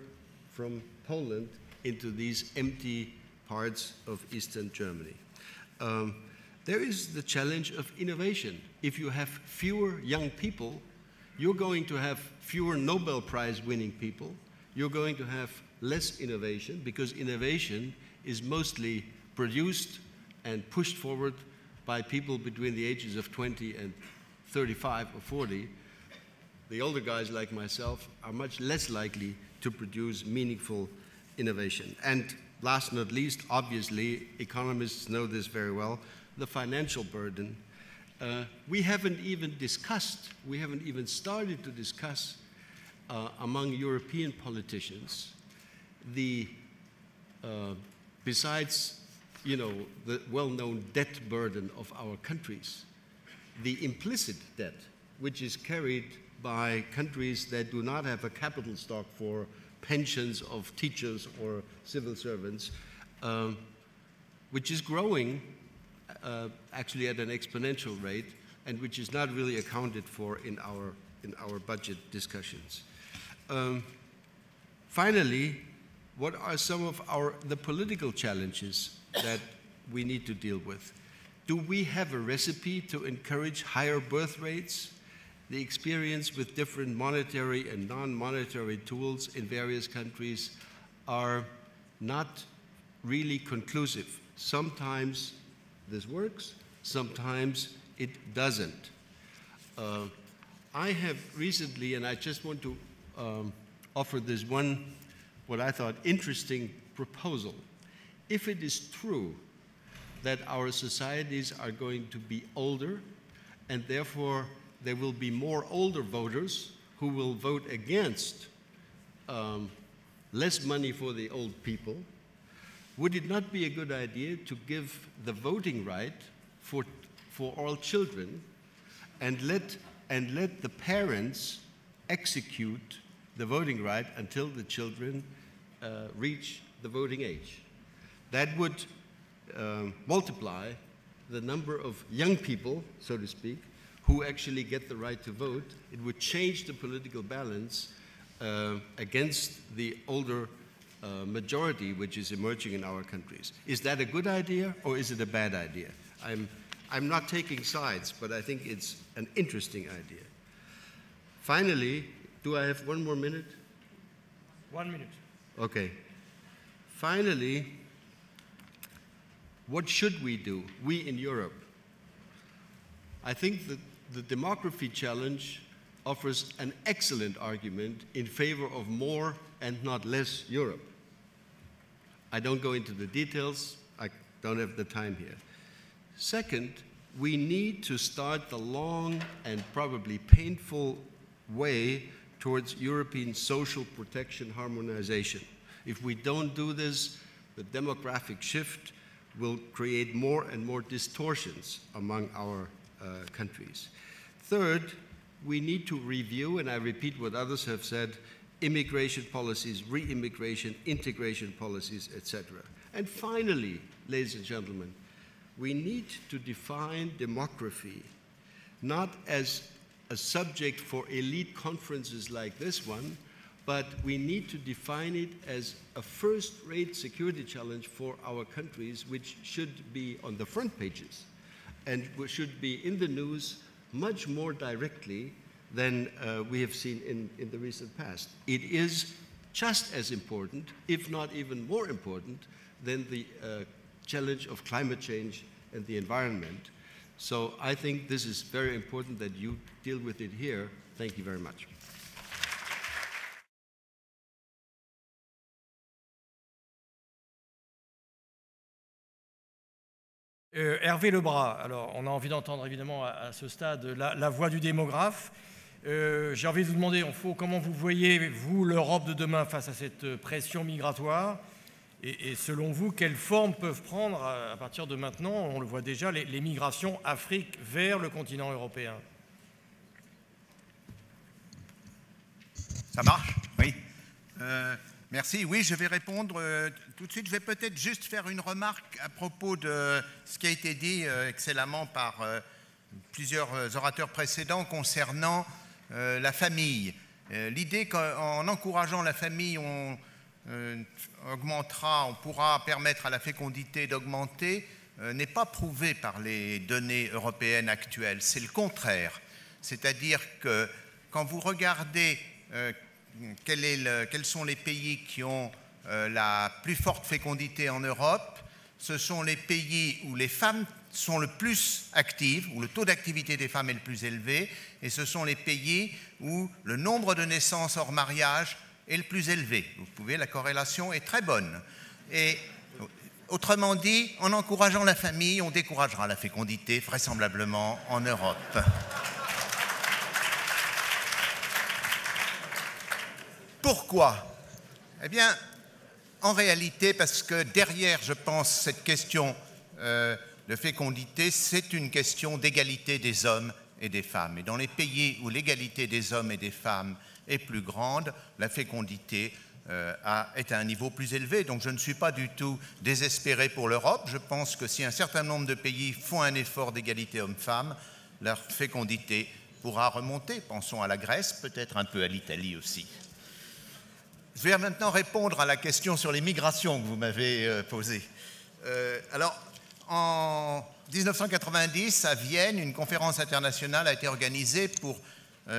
from Poland into these empty parts of Eastern Germany. There is the challenge of innovation. If you have fewer young people, you're going to have fewer Nobel Prize winning people. You're going to have less innovation, because innovation is mostly produced and pushed forward by people between the ages of 20 and 35 or 40. The older guys like myself are much less likely to produce meaningful innovation. And last but not least, obviously, economists know this very well, the financial burden. We haven't even started to discuss among European politicians besides, the well-known debt burden of our countries, the implicit debt, which is carried by countries that do not have a capital stock for pensions of teachers or civil servants, which is growing actually at an exponential rate, and which is not really accounted for in our budget discussions. Finally, what are some of the political challenges that we need to deal with? Do we have a recipe to encourage higher birth rates? The experience with different monetary and non-monetary tools in various countries are not really conclusive. Sometimes this works, sometimes it doesn't. I have recently, and I just want to offer this one, what I thought, interesting proposal. If it is true that our societies are going to be older, and therefore there will be more older voters who will vote against less money for the old people, would it not be a good idea to give the voting right for all children and let the parents execute the voting right until the children reach the voting age? That would multiply the number of young people, so to speak, who actually get the right to vote. It would change the political balance against the older majority which is emerging in our countries. Is that a good idea or is it a bad idea? I'm not taking sides, but I think it's an interesting idea. Finally, do I have 1 more minute? 1 minute. Okay. Finally, what should we do, we in Europe? I think that the demography challenge offers an excellent argument in favor of more and not less Europe. I don't go into the details. I don't have the time here. Second, we need to start the long and probably painful way towards European social protection harmonization. If we don't do this, the demographic shift will create more and more distortions among our countries. Third, we need to review, and I repeat what others have said, immigration policies, re-immigration, integration policies, etc. And finally, ladies and gentlemen, we need to define demography not as a subject for elite conferences like this one, but we need to define it as a first-rate security challenge for our countries, which should be on the front pages and should be in the news much more directly than we have seen in the recent past. It is just as important, if not even more important, than the challenge of climate change and the environment. So I think this is very important that you deal with it here. Thank you very much. Hervé Lebras, alors on a envie d'entendre évidemment à ce stade la voix du démographe. J'ai envie de vous demander, comment vous voyez, vous, l'Europe de demain face à cette pression migratoire et selon vous, quelles formes peuvent prendre à partir de maintenant, on le voit déjà, les migrations Afrique vers le continent européen? Ça marche? Oui. Merci. Oui, je vais répondre tout de suite. Je vais peut-être juste faire une remarque à propos de ce qui a été dit excellemment par plusieurs orateurs précédents concernant la famille. L'idée qu'en encourageant la famille, on pourra permettre à la fécondité d'augmenter n'est pas prouvée par les données européennes actuelles. C'est le contraire. C'est-à-dire que quand vous regardez quels sont les pays qui ont la plus forte fécondité en Europe, ce sont les pays où les femmes sont le plus actives, où le taux d'activité des femmes est le plus élevé, et ce sont les pays où le nombre de naissances hors mariage est le plus élevé. Vous pouvez, la corrélation est très bonne. Et autrement dit, en encourageant la famille, on découragera la fécondité, vraisemblablement, en Europe. Pourquoi? Eh bien, en réalité, parce que derrière, je pense, cette question de fécondité, c'est une question d'égalité des hommes et des femmes. Et dans les pays où l'égalité des hommes et des femmes est plus grande, la fécondité est à un niveau plus élevé. Donc je ne suis pas du tout désespéré pour l'Europe. Je pense que si un certain nombre de pays font un effort d'égalité hommes-femmes, leur fécondité pourra remonter. Pensons à la Grèce, peut-être un peu à l'Italie aussi. Je vais maintenant répondre à la question sur les migrations que vous m'avez posée. Alors, en 1990, à Vienne, une conférence internationale a été organisée pour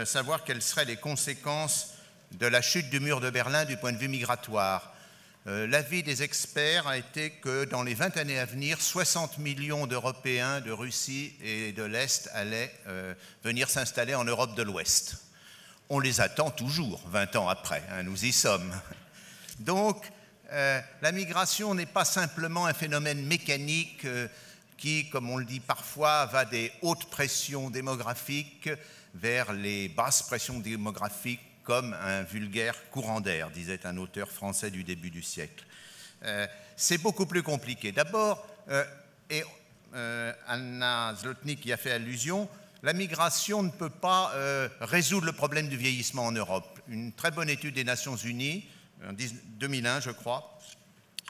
savoir quelles seraient les conséquences de la chute du mur de Berlin du point de vue migratoire. L'avis des experts a été que dans les 20 années à venir, 60 millions d'Européens de Russie et de l'Est allaient venir s'installer en Europe de l'Ouest. On les attend toujours, 20 ans après, hein, nous y sommes. Donc, la migration n'est pas simplement un phénomène mécanique qui, comme on le dit parfois, va des hautes pressions démographiques vers les basses pressions démographiques comme un vulgaire courant d'air, disait un auteur français du début du siècle. C'est beaucoup plus compliqué. D'abord, et Anna Zlotnik y a fait allusion, la migration ne peut pas résoudre le problème du vieillissement en Europe. Une très bonne étude des Nations Unies, en 2001 je crois,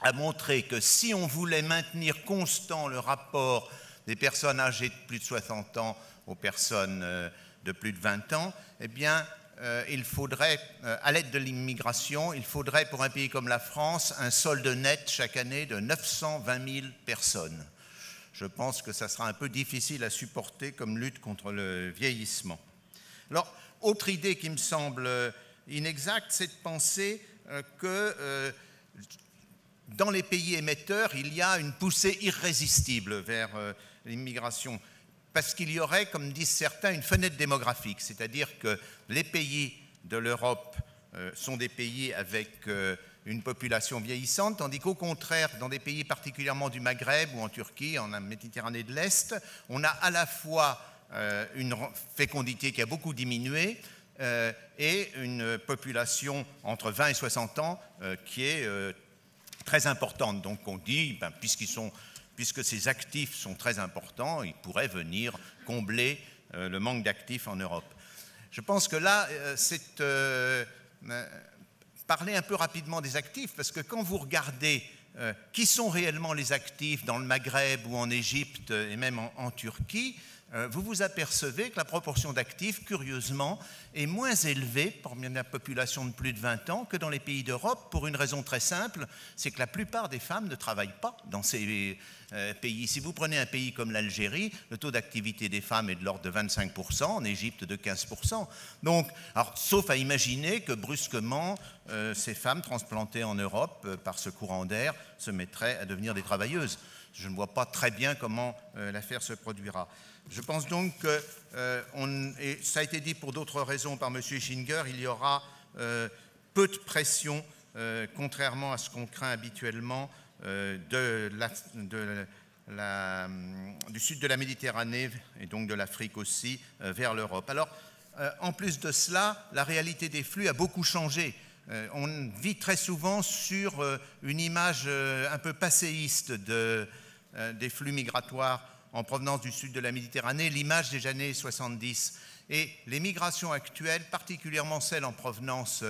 a montré que si on voulait maintenir constant le rapport des personnes âgées de plus de 60 ans aux personnes de plus de 20 ans, eh bien, il faudrait, à l'aide de l'immigration, il faudrait pour un pays comme la France un solde net chaque année de 920 000 personnes. Je pense que ça sera un peu difficile à supporter comme lutte contre le vieillissement. Alors, autre idée qui me semble inexacte, c'est de penser que dans les pays émetteurs, il y a une poussée irrésistible vers l'immigration, parce qu'il y aurait, comme disent certains, une fenêtre démographique, c'est-à-dire que les pays de l'Europe sont des pays avec une population vieillissante, tandis qu'au contraire, dans des pays particulièrement du Maghreb ou en Turquie, en Méditerranée de l'Est, on a à la fois une fécondité qui a beaucoup diminué et une population entre 20 et 60 ans qui est très importante. Donc on dit, puisque ces actifs sont très importants, ils pourraient venir combler le manque d'actifs en Europe. Je pense que là, c'est parler un peu rapidement des actifs, parce que quand vous regardez qui sont réellement les actifs dans le Maghreb ou en Égypte et même en Turquie, vous vous apercevez que la proportion d'actifs, curieusement, est moins élevée parmi la population de plus de 20 ans que dans les pays d'Europe, pour une raison très simple, c'est que la plupart des femmes ne travaillent pas dans ces pays. Si vous prenez un pays comme l'Algérie, le taux d'activité des femmes est de l'ordre de 25%, en Égypte de 15%. Donc, alors, sauf à imaginer que brusquement, ces femmes transplantées en Europe par ce courant d'air se mettraient à devenir des travailleuses. Je ne vois pas très bien comment l'affaire se produira. Je pense donc que, et ça a été dit pour d'autres raisons par M. Ischinger, il y aura peu de pression, contrairement à ce qu'on craint habituellement, du sud de la Méditerranée et donc de l'Afrique aussi, vers l'Europe. Alors, en plus de cela, la réalité des flux a beaucoup changé. On vit très souvent sur une image un peu passéiste des flux migratoires en provenance du sud de la Méditerranée, l'image des années 70. Et les migrations actuelles, particulièrement celles en provenance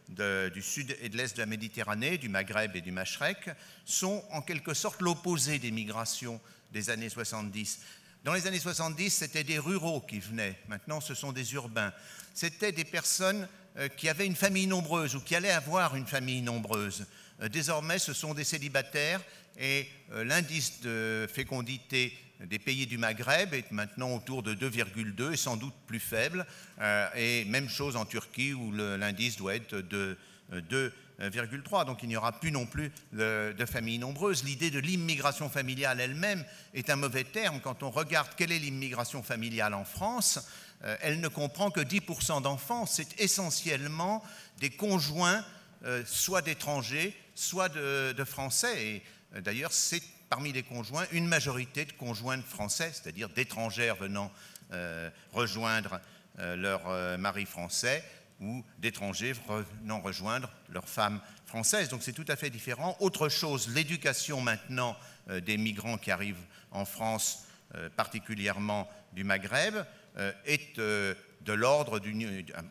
du sud et de l'est de la Méditerranée, du Maghreb et du Machrek, sont en quelque sorte l'opposé des migrations des années 70. Dans les années 70, c'était des ruraux qui venaient. Maintenant, ce sont des urbains. C'était des personnes qui avaient une famille nombreuse ou qui allaient avoir une famille nombreuse. Désormais, ce sont des célibataires et l'indice de fécondité des pays du Maghreb est maintenant autour de 2,2 et sans doute plus faible. Et même chose en Turquie où l'indice doit être de 2,3. Donc il n'y aura plus non plus de familles nombreuses. L'idée de l'immigration familiale elle-même est un mauvais terme. Quand on regarde quelle est l'immigration familiale en France, elle ne comprend que 10% d'enfants. C'est essentiellement des conjoints, soit d'étrangers, soit de Français. Et d'ailleurs, c'est parmi les conjoints une majorité de conjoints de Français, c'est-à-dire d'étrangères venant rejoindre leur mari français ou d'étrangers venant rejoindre leur femme française. Donc c'est tout à fait différent. Autre chose, l'éducation maintenant des migrants qui arrivent en France, particulièrement du Maghreb, est de l'ordre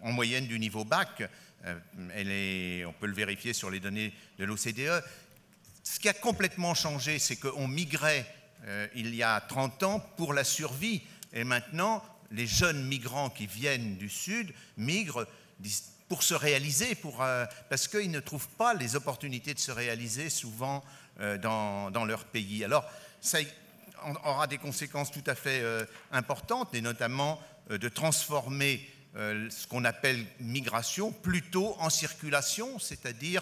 en moyenne du niveau bac. On peut le vérifier sur les données de l'OCDE. Ce qui a complètement changé, c'est qu'on migrait il y a 30 ans pour la survie. Et maintenant, les jeunes migrants qui viennent du Sud migrent pour se réaliser, parce qu'ils ne trouvent pas les opportunités de se réaliser souvent dans leur pays. Alors, ça aura des conséquences tout à fait importantes, et notamment de transformer ce qu'on appelle migration plutôt en circulation, c'est-à-dire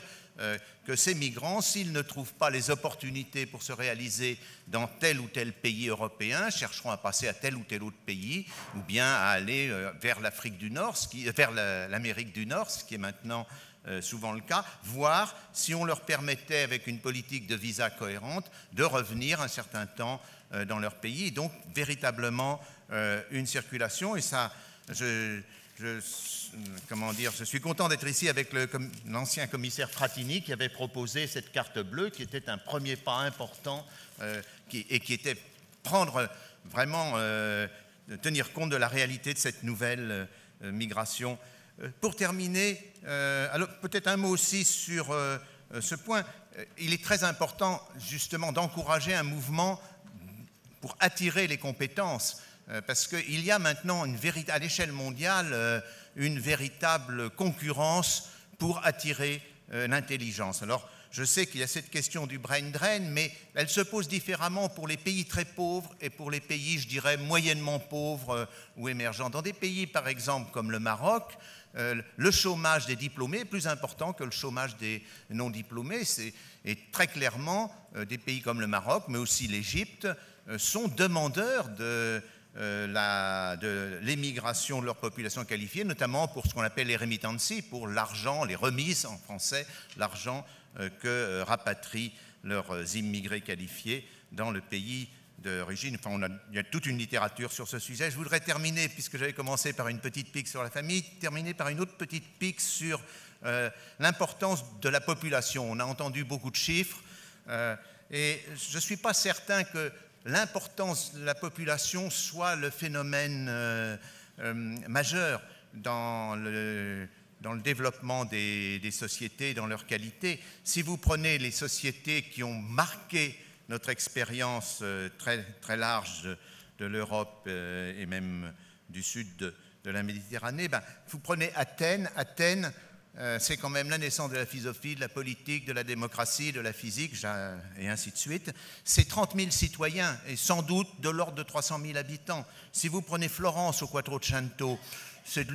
que ces migrants, s'ils ne trouvent pas les opportunités pour se réaliser dans tel ou tel pays européen, chercheront à passer à tel ou tel autre pays, ou bien à aller vers l'Afrique du Nord, vers l'Amérique du Nord, ce qui est maintenant souvent le cas, voire, si on leur permettait, avec une politique de visa cohérente, de revenir un certain temps dans leur pays. Et donc, véritablement, une circulation, et ça, je suis content d'être ici avec l'ancien commissaire Frattini qui avait proposé cette carte bleue qui était un premier pas important et qui était tenir compte de la réalité de cette nouvelle migration. Pour terminer, alors peut-être un mot aussi sur ce point. Il est très important justement d'encourager un mouvement pour attirer les compétences. parce qu'il y a maintenant à l'échelle mondiale une véritable concurrence pour attirer l'intelligence. Alors, je sais qu'il y a cette question du brain drain, mais elle se pose différemment pour les pays très pauvres et pour les pays, je dirais, moyennement pauvres ou émergents. Dans des pays, par exemple, comme le Maroc, le chômage des diplômés est plus important que le chômage des non-diplômés. Et très clairement, des pays comme le Maroc, mais aussi l'Égypte, sont demandeurs de l'émigration de leur population qualifiée, notamment pour ce qu'on appelle les remittances, pour l'argent, les remises en français, l'argent que rapatrient leurs immigrés qualifiés dans le pays d'origine. Enfin, il y a toute une littérature sur ce sujet. Je voudrais terminer, puisque j'avais commencé par une petite pique sur la famille, terminer par une autre petite pique sur l'importance de la population. On a entendu beaucoup de chiffres et je ne suis pas certain que l'importance de la population soit le phénomène majeur dans le développement des sociétés, dans leur qualité. Si vous prenez les sociétés qui ont marqué notre expérience très, très large de l'Europe et même du sud de la Méditerranée, vous prenez Athènes. Athènes, c'est quand même la naissance de la philosophie, de la politique, de la démocratie, de la physique, et ainsi de suite. C'est 30 000 citoyens, et sans doute de l'ordre de 300 000 habitants. Si vous prenez Florence au Quattrocento, c'est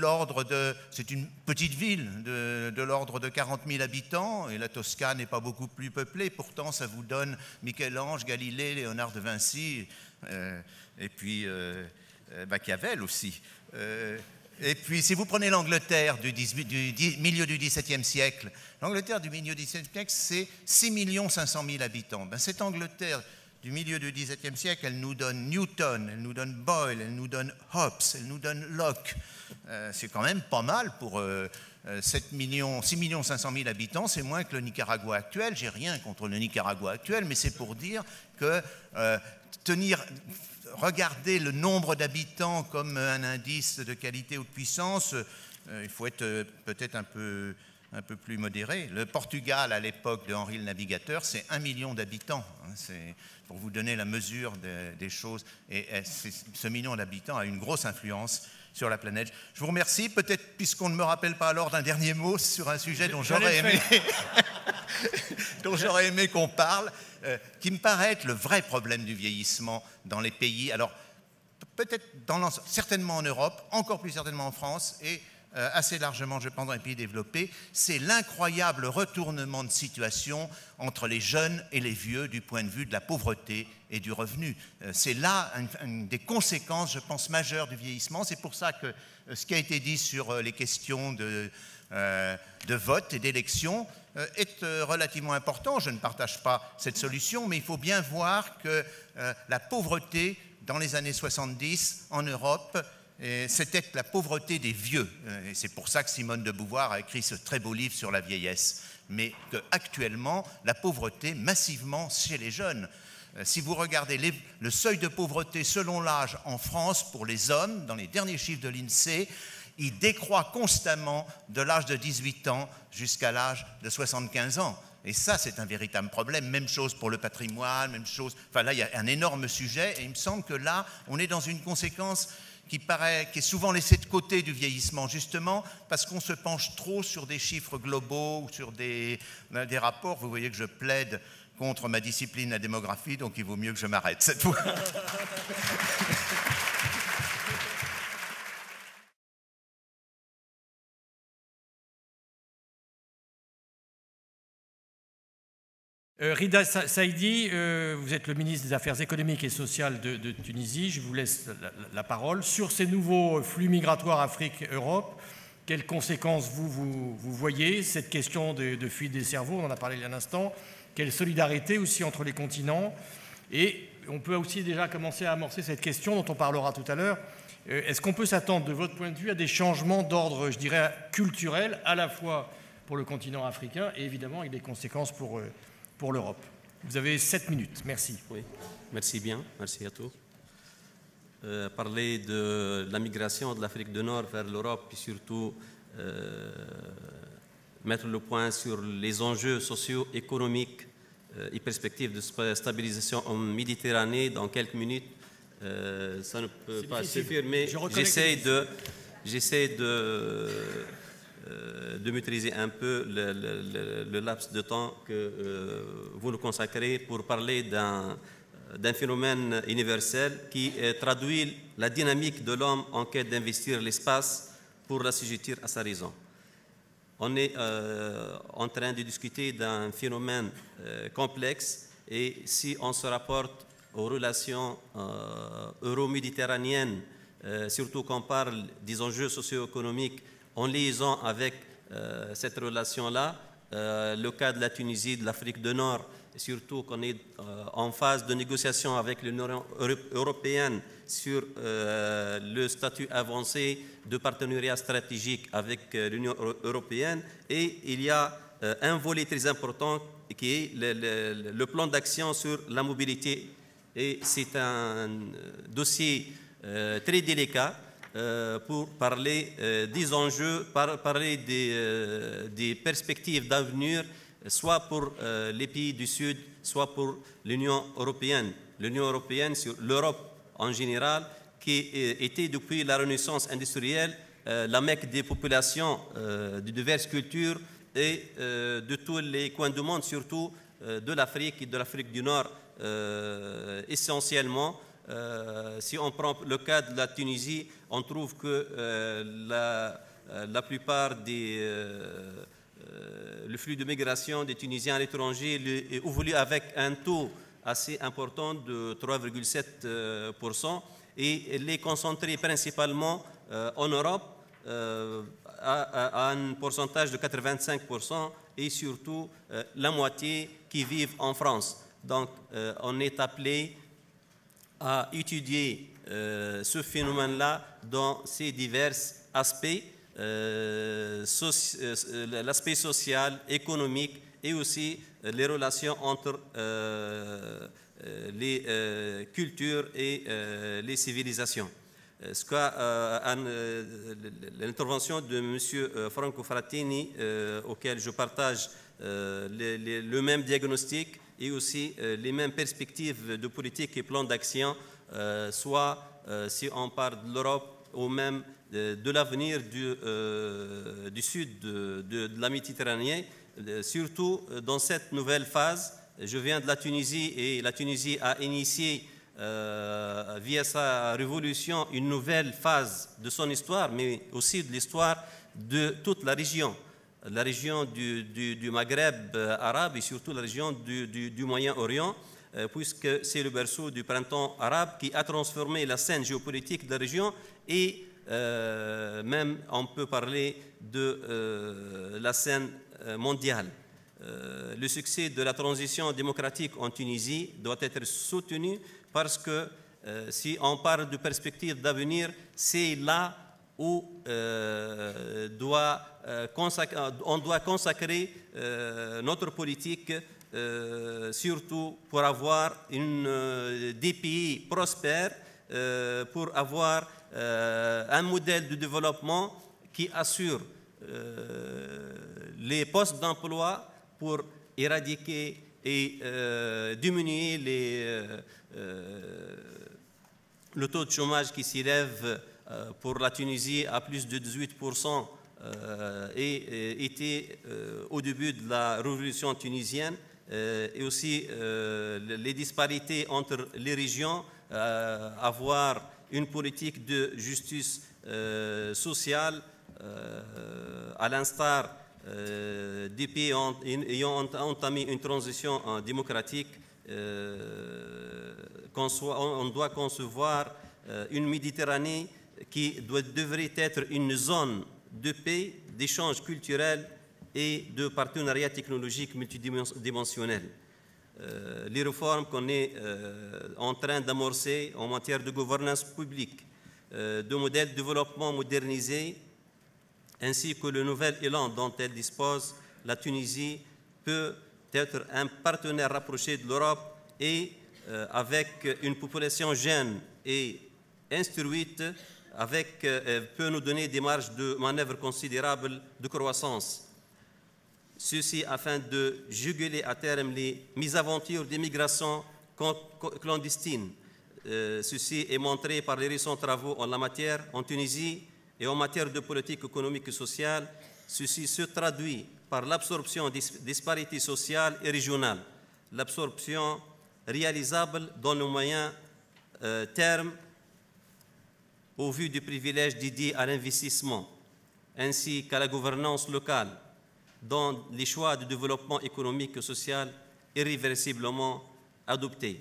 une petite ville de l'ordre de 40 000 habitants, et la Toscane n'est pas beaucoup plus peuplée. Pourtant, ça vous donne Michel-Ange, Galilée, Léonard de Vinci, et puis Machiavel aussi. Et puis, si vous prenez l'Angleterre du milieu du XVIIe siècle, l'Angleterre du milieu du XVIIe siècle, c'est 6 500 000 habitants. Cette Angleterre du milieu du XVIIe siècle, elle nous donne Newton, elle nous donne Boyle, elle nous donne Hobbes, elle nous donne Locke. C'est quand même pas mal pour 6 500 000 habitants, c'est moins que le Nicaragua actuel. J'ai rien contre le Nicaragua actuel, mais c'est pour dire que regarder le nombre d'habitants comme un indice de qualité ou de puissance, il faut être peut-être un peu plus modéré. Le Portugal, à l'époque de Henri le Navigateur, c'est 1 million d'habitants. C'est pour vous donner la mesure des choses. Et ce million d'habitants a une grosse influence sur la planète. Je vous remercie. Peut-être, puisqu'on ne me rappelle pas alors, d'un dernier mot sur un sujet dont j'aurais aimé qu'on parle, qui me paraît être le vrai problème du vieillissement dans les pays. Alors, peut-être certainement en Europe, encore plus certainement en France, et assez largement, je pense, dans les pays développés, c'est l'incroyable retournement de situation entre les jeunes et les vieux du point de vue de la pauvreté et du revenu. C'est là une des conséquences, je pense, majeures du vieillissement. C'est pour ça que ce qui a été dit sur les questions de vote et d'élection est relativement important. Je ne partage pas cette solution, mais il faut bien voir que la pauvreté, dans les années 70, en Europe, c'était la pauvreté des vieux. Et c'est pour ça que Simone de Beauvoir a écrit ce très beau livre sur la vieillesse. Mais qu'actuellement, la pauvreté, massivement chez les jeunes. Si vous regardez le seuil de pauvreté selon l'âge en France pour les hommes, dans les derniers chiffres de l'INSEE, il décroît constamment de l'âge de 18 ans jusqu'à l'âge de 75 ans. Et ça, c'est un véritable problème. Même chose pour le patrimoine, même chose. Enfin, là, il y a un énorme sujet. Et il me semble que là, on est dans une conséquence qui est souvent laissée de côté du vieillissement, justement parce qu'on se penche trop sur des chiffres globaux ou sur des rapports. Vous voyez que je plaide contre ma discipline, la démographie, donc il vaut mieux que je m'arrête cette fois. Rida Saïdi, vous êtes le ministre des Affaires économiques et sociales de Tunisie. Je vous laisse la parole. Sur ces nouveaux flux migratoires Afrique-Europe, quelles conséquences vous voyez? Cette question de fuite des cerveaux, on en a parlé il y a un instant. Quelle solidarité aussi entre les continents? Et on peut aussi déjà commencer à amorcer cette question dont on parlera tout à l'heure. Est-ce qu'on peut s'attendre, de votre point de vue, à des changements d'ordre, je dirais, culturel, à la fois pour le continent africain et évidemment avec des conséquences pour l'Europe? Vous avez 7 minutes. Merci. Oui, merci bien. Merci à tous. Parler de la migration de l'Afrique du Nord vers l'Europe et surtout mettre le point sur les enjeux socio-économiques et perspectives de stabilisation en Méditerranée dans quelques minutes, ça ne peut pas difficile. suffire, mais j'essaie de maîtriser un peu le laps de temps que vous nous consacrez pour parler d'un phénomène universel qui traduit la dynamique de l'homme en quête d'investir l'espace pour l'assujettir à sa raison. On est en train de discuter d'un phénomène complexe et si on se rapporte aux relations euro-méditerranéennes, surtout qu'on parle des enjeux socio-économiques en liaison avec cette relation-là, le cas de la Tunisie, de l'Afrique du Nord, surtout qu'on est en phase de négociation avec l'Union européenne sur le statut avancé de partenariat stratégique avec l'Union européenne. Et il y a un volet très important qui est le plan d'action sur la mobilité. Et c'est un dossier très délicat pour parler des enjeux, parler des perspectives d'avenir, soit pour les pays du Sud, soit pour l'Union européenne. L'Union européenne sur l'Europe en général, qui était depuis la Renaissance industrielle la Mecque des populations de diverses cultures et de tous les coins du monde, surtout de l'Afrique et de l'Afrique du Nord essentiellement. Si on prend le cas de la Tunisie, on trouve que la plupart le flux de migration des Tunisiens à l'étranger évolue avec un taux assez important de 3,7% et il est concentré principalement en Europe à un pourcentage de 85% et surtout la moitié qui vivent en France. Donc on est appelé à étudier ce phénomène-là dans ses divers aspects, l'aspect social, économique et aussi les relations entre les cultures et les civilisations. L'intervention de M. Franco Frattini, auquel je partage le même diagnostic et aussi les mêmes perspectives de politique et plan d'action, soit si on parle de l'Europe ou même de l'avenir du sud de la Méditerranée, surtout dans cette nouvelle phase. Je viens de la Tunisie et la Tunisie a initié via sa révolution une nouvelle phase de son histoire, mais aussi de l'histoire de toute la région du Maghreb arabe et surtout la région du Moyen-Orient, puisque c'est le berceau du printemps arabe qui a transformé la scène géopolitique de la région et même on peut parler de la scène mondiale. Le succès de la transition démocratique en Tunisie doit être soutenu parce que si on parle de perspectives d'avenir, c'est là où on doit consacrer notre politique, surtout pour avoir des pays prospères, pour avoir un modèle de développement qui assure les postes d'emploi pour éradiquer et diminuer le taux de chômage qui s'élève pour la Tunisie à plus de 18% et était au début de la révolution tunisienne, et aussi les disparités entre les régions, avoir une politique de justice sociale à l'instar des pays ayant entamé une transition démocratique. On doit concevoir une Méditerranée qui devrait être une zone de paix, d'échange culturel et de partenariat technologique multidimensionnel. Les réformes qu'on est en train d'amorcer en matière de gouvernance publique, de modèles de développement modernisés, ainsi que le nouvel élan dont elle dispose, la Tunisie peut être un partenaire rapproché de l'Europe et avec une population jeune et instruite, peut nous donner des marges de manœuvre considérables de croissance. Ceci afin de juguler à terme les mésaventures d'immigration clandestine, Ceci est montré par les récents travaux en la matière en Tunisie et en matière de politique économique et sociale. Ceci se traduit par l'absorption des disparités sociales et régionales, l'absorption réalisable dans le moyen terme au vu du privilège dédié à l'investissement, ainsi qu'à la gouvernance locale, dans les choix de développement économique et social irréversiblement adoptés.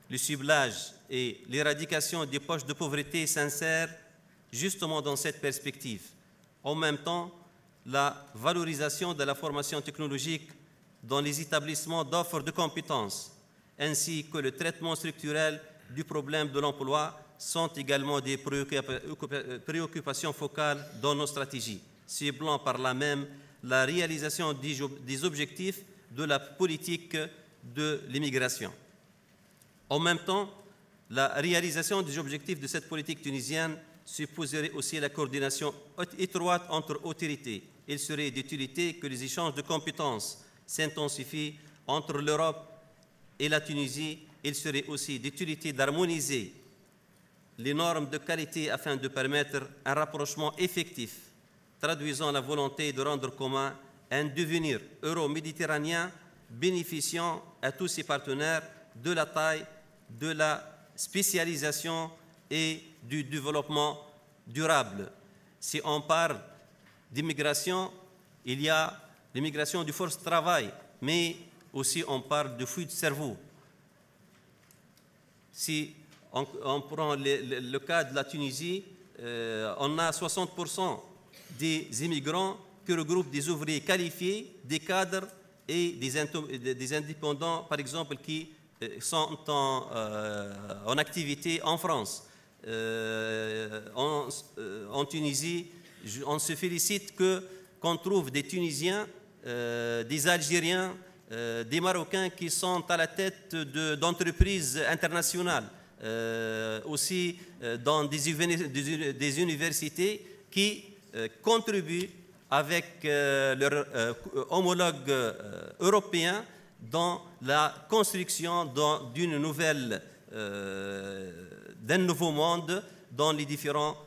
Le ciblage et l'éradication des poches de pauvreté s'insèrent justement dans cette perspective. En même temps, la valorisation de la formation technologique dans les établissements d'offres de compétences, ainsi que le traitement structurel du problème de l'emploi sont également des préoccupations focales dans nos stratégies, ciblant par là même la réalisation des objectifs de la politique de l'immigration. En même temps, la réalisation des objectifs de cette politique tunisienne supposerait aussi la coordination étroite entre autorités. Il serait d'utilité que les échanges de compétences s'intensifient entre l'Europe et la Tunisie. Il serait aussi d'utilité d'harmoniser les normes de qualité afin de permettre un rapprochement effectif, traduisant la volonté de rendre commun un devenir euro-méditerranéen bénéficiant à tous ses partenaires de la taille, de la spécialisation et du développement durable. Si on parle d'immigration, il y a l'immigration du force de travail, mais aussi on parle de fuite de cerveau. Si on prend le cas de la Tunisie, on a 60% des immigrants qui regroupent des ouvriers qualifiés, des cadres et des indépendants, par exemple, qui sont en activité en France. En Tunisie, on se félicite qu'on trouve des Tunisiens, des Algériens, des Marocains qui sont à la tête d'entreprises internationales, aussi dans des universités qui contribuent avec leurs homologues européens dans la construction d'un nouveau monde dans les différents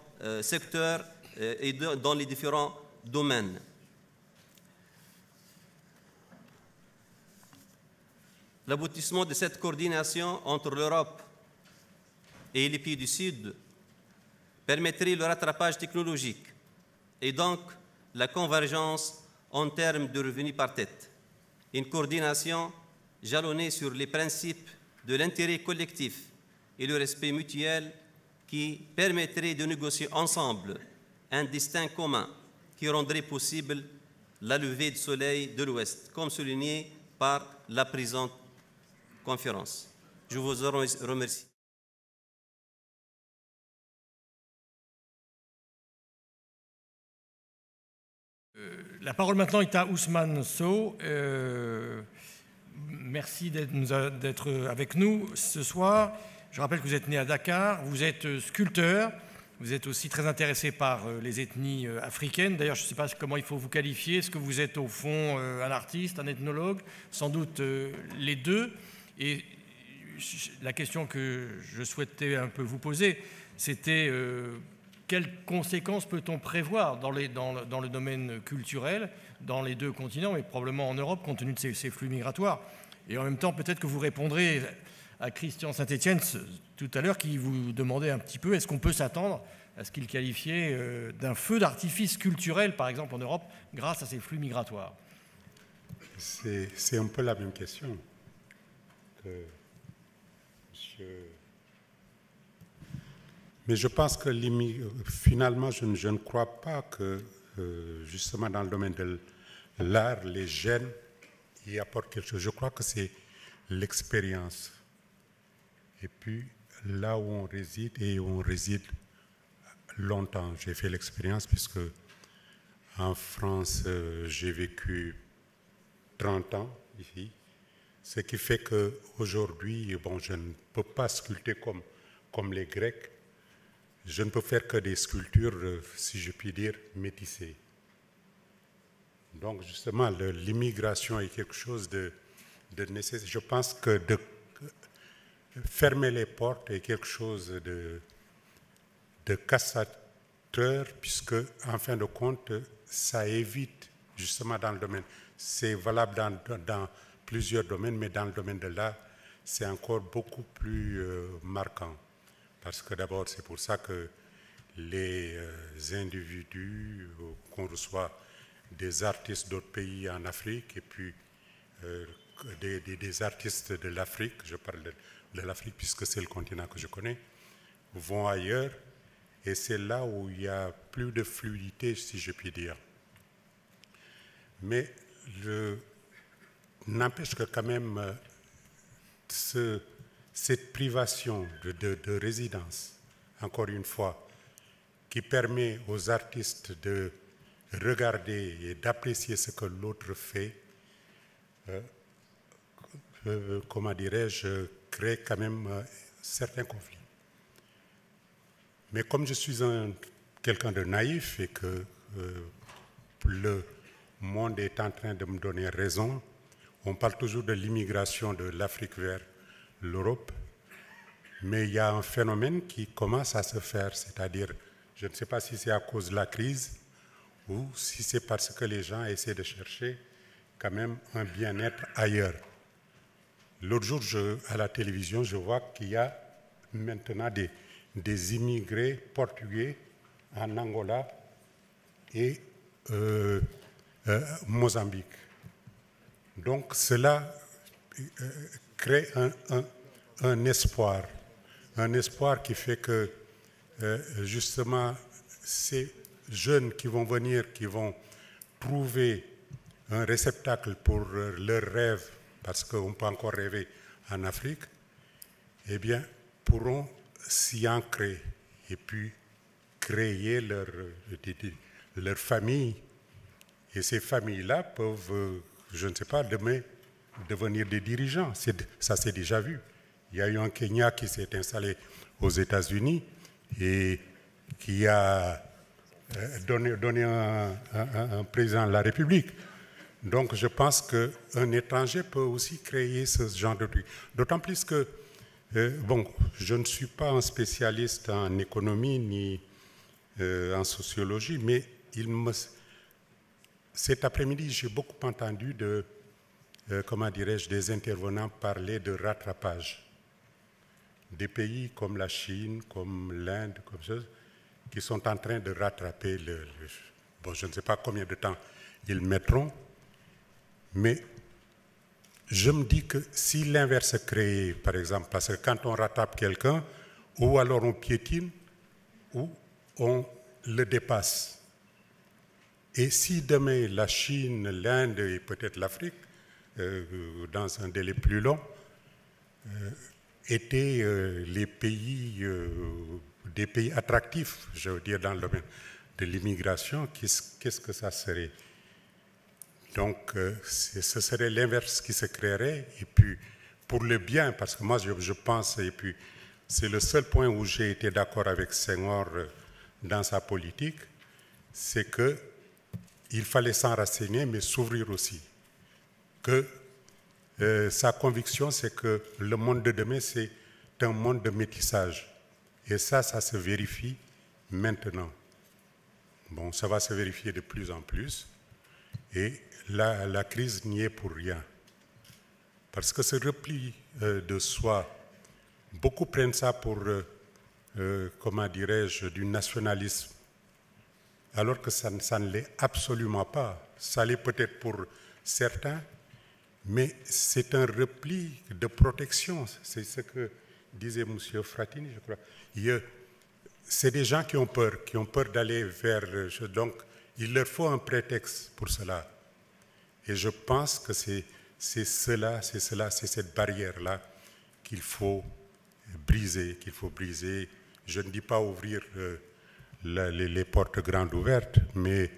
secteurs et dans les différents domaines. L'aboutissement de cette coordination entre l'Europe et les pays du Sud permettrait le rattrapage technologique et donc la convergence en termes de revenus par tête. Une coordination jalonnée sur les principes de l'intérêt collectif et le respect mutuel qui permettrait de négocier ensemble un destin commun qui rendrait possible la levée du soleil de l'Ouest, comme souligné par la présente conférence. Je vous remercie. La parole maintenant est à Ousmane Sow. Merci d'être avec nous ce soir. Je rappelle que vous êtes né à Dakar, vous êtes sculpteur, vous êtes aussi très intéressé par les ethnies africaines. D'ailleurs, je ne sais pas comment il faut vous qualifier. Est-ce que vous êtes au fond un artiste, un ethnologue? Sans doute les deux. Et la question que je souhaitais un peu vous poser, c'était quelles conséquences peut-on prévoir dans le domaine culturel, dans les deux continents, mais probablement en Europe, compte tenu de ces flux migratoires? Et en même temps, peut-être que vous répondrez à Christian Saint-Étienne tout à l'heure, qui vous demandait un petit peu, est-ce qu'on peut s'attendre à ce qu'il qualifiait d'un feu d'artifice culturel, par exemple en Europe, grâce à ces flux migratoires? C'est un peu la même question que monsieur... Mais je pense que finalement, je ne crois pas que, justement, dans le domaine de l'art, les jeunes y apportent quelque chose. Je crois que c'est l'expérience. Et puis, là où on réside, et où on réside longtemps, j'ai fait l'expérience, puisque en France, j'ai vécu 30 ans ici, ce qui fait qu'aujourd'hui, bon, je ne peux pas sculpter comme les Grecs. Je ne peux faire que des sculptures, si je puis dire, métissées. Donc, justement, l'immigration est quelque chose de nécessaire. Je pense que fermer les portes est quelque chose de cassateur, puisque, en fin de compte, ça évite, justement dans le domaine, c'est valable dans plusieurs domaines, mais dans le domaine de l'art, c'est encore beaucoup plus marquant. Parce que d'abord, c'est pour ça que les individus qu'on reçoit, des artistes d'autres pays en Afrique, et puis des artistes de l'Afrique, je parle de l'Afrique puisque c'est le continent que je connais, vont ailleurs, et c'est là où il y a plus de fluidité, si je puis dire. Mais n'empêche que quand même cette privation de résidence, encore une fois, qui permet aux artistes de regarder et d'apprécier ce que l'autre fait, comment dirais-je, crée quand même certains conflits. Mais comme je suis quelqu'un de naïf et que le monde est en train de me donner raison, on parle toujours de l'immigration de l'Afrique vers l'Europe, mais il y a un phénomène qui commence à se faire, c'est-à-dire, je ne sais pas si c'est à cause de la crise ou si c'est parce que les gens essaient de chercher quand même un bien-être ailleurs. L'autre jour, à la télévision, je vois qu'il y a maintenant des immigrés portugais en Angola et Mozambique. Donc cela crée un espoir qui fait que justement ces jeunes qui vont venir, qui vont trouver un réceptacle pour leurs rêves, parce qu'on peut encore rêver en Afrique, eh bien, pourront s'y ancrer et puis créer leur famille. Et ces familles-là peuvent, je ne sais pas, demain, devenir des dirigeants. Ça s'est déjà vu. Il y a eu un Kenya qui s'est installé aux États-Unis et qui a donné un président de la République. Donc je pense qu'un étranger peut aussi créer ce genre de truc. D'autant plus que, bon, je ne suis pas un spécialiste en économie ni en sociologie, mais cet après-midi, j'ai beaucoup entendu comment dirais-je, des intervenants parler de rattrapage. Des pays comme la Chine, comme l'Inde, comme ça, qui sont en train de rattraper bon, je ne sais pas combien de temps ils mettront, mais je me dis que si l'inverse est créé, par exemple, parce que quand on rattrape quelqu'un, ou alors on piétine, ou on le dépasse. Et si demain la Chine, l'Inde et peut-être l'Afrique, dans un délai plus long, étaient les pays, des pays attractifs, je veux dire, dans le domaine de l'immigration, qu'est-ce que ça serait? Donc, ce serait l'inverse qui se créerait, et puis pour le bien, parce que moi je pense, et puis c'est le seul point où j'ai été d'accord avec Senghor dans sa politique, c'est qu'il fallait s'enraciner, mais s'ouvrir aussi. Que sa conviction, c'est que le monde de demain, c'est un monde de métissage. Et ça se vérifie maintenant. Bon, ça va se vérifier de plus en plus. Et la crise n'y est pour rien. Parce que ce repli de soi, beaucoup prennent ça pour, comment dirais-je, du nationalisme. Alors que ça ne l'est absolument pas. Ça l'est peut-être pour certains, mais c'est un repli de protection. C'est ce que disait M. Frattini, je crois. C'est des gens qui ont peur d'aller vers... Donc, il leur faut un prétexte pour cela. Et je pense que c'est cette barrière-là qu'il faut briser, Je ne dis pas ouvrir les portes grandes ouvertes, mais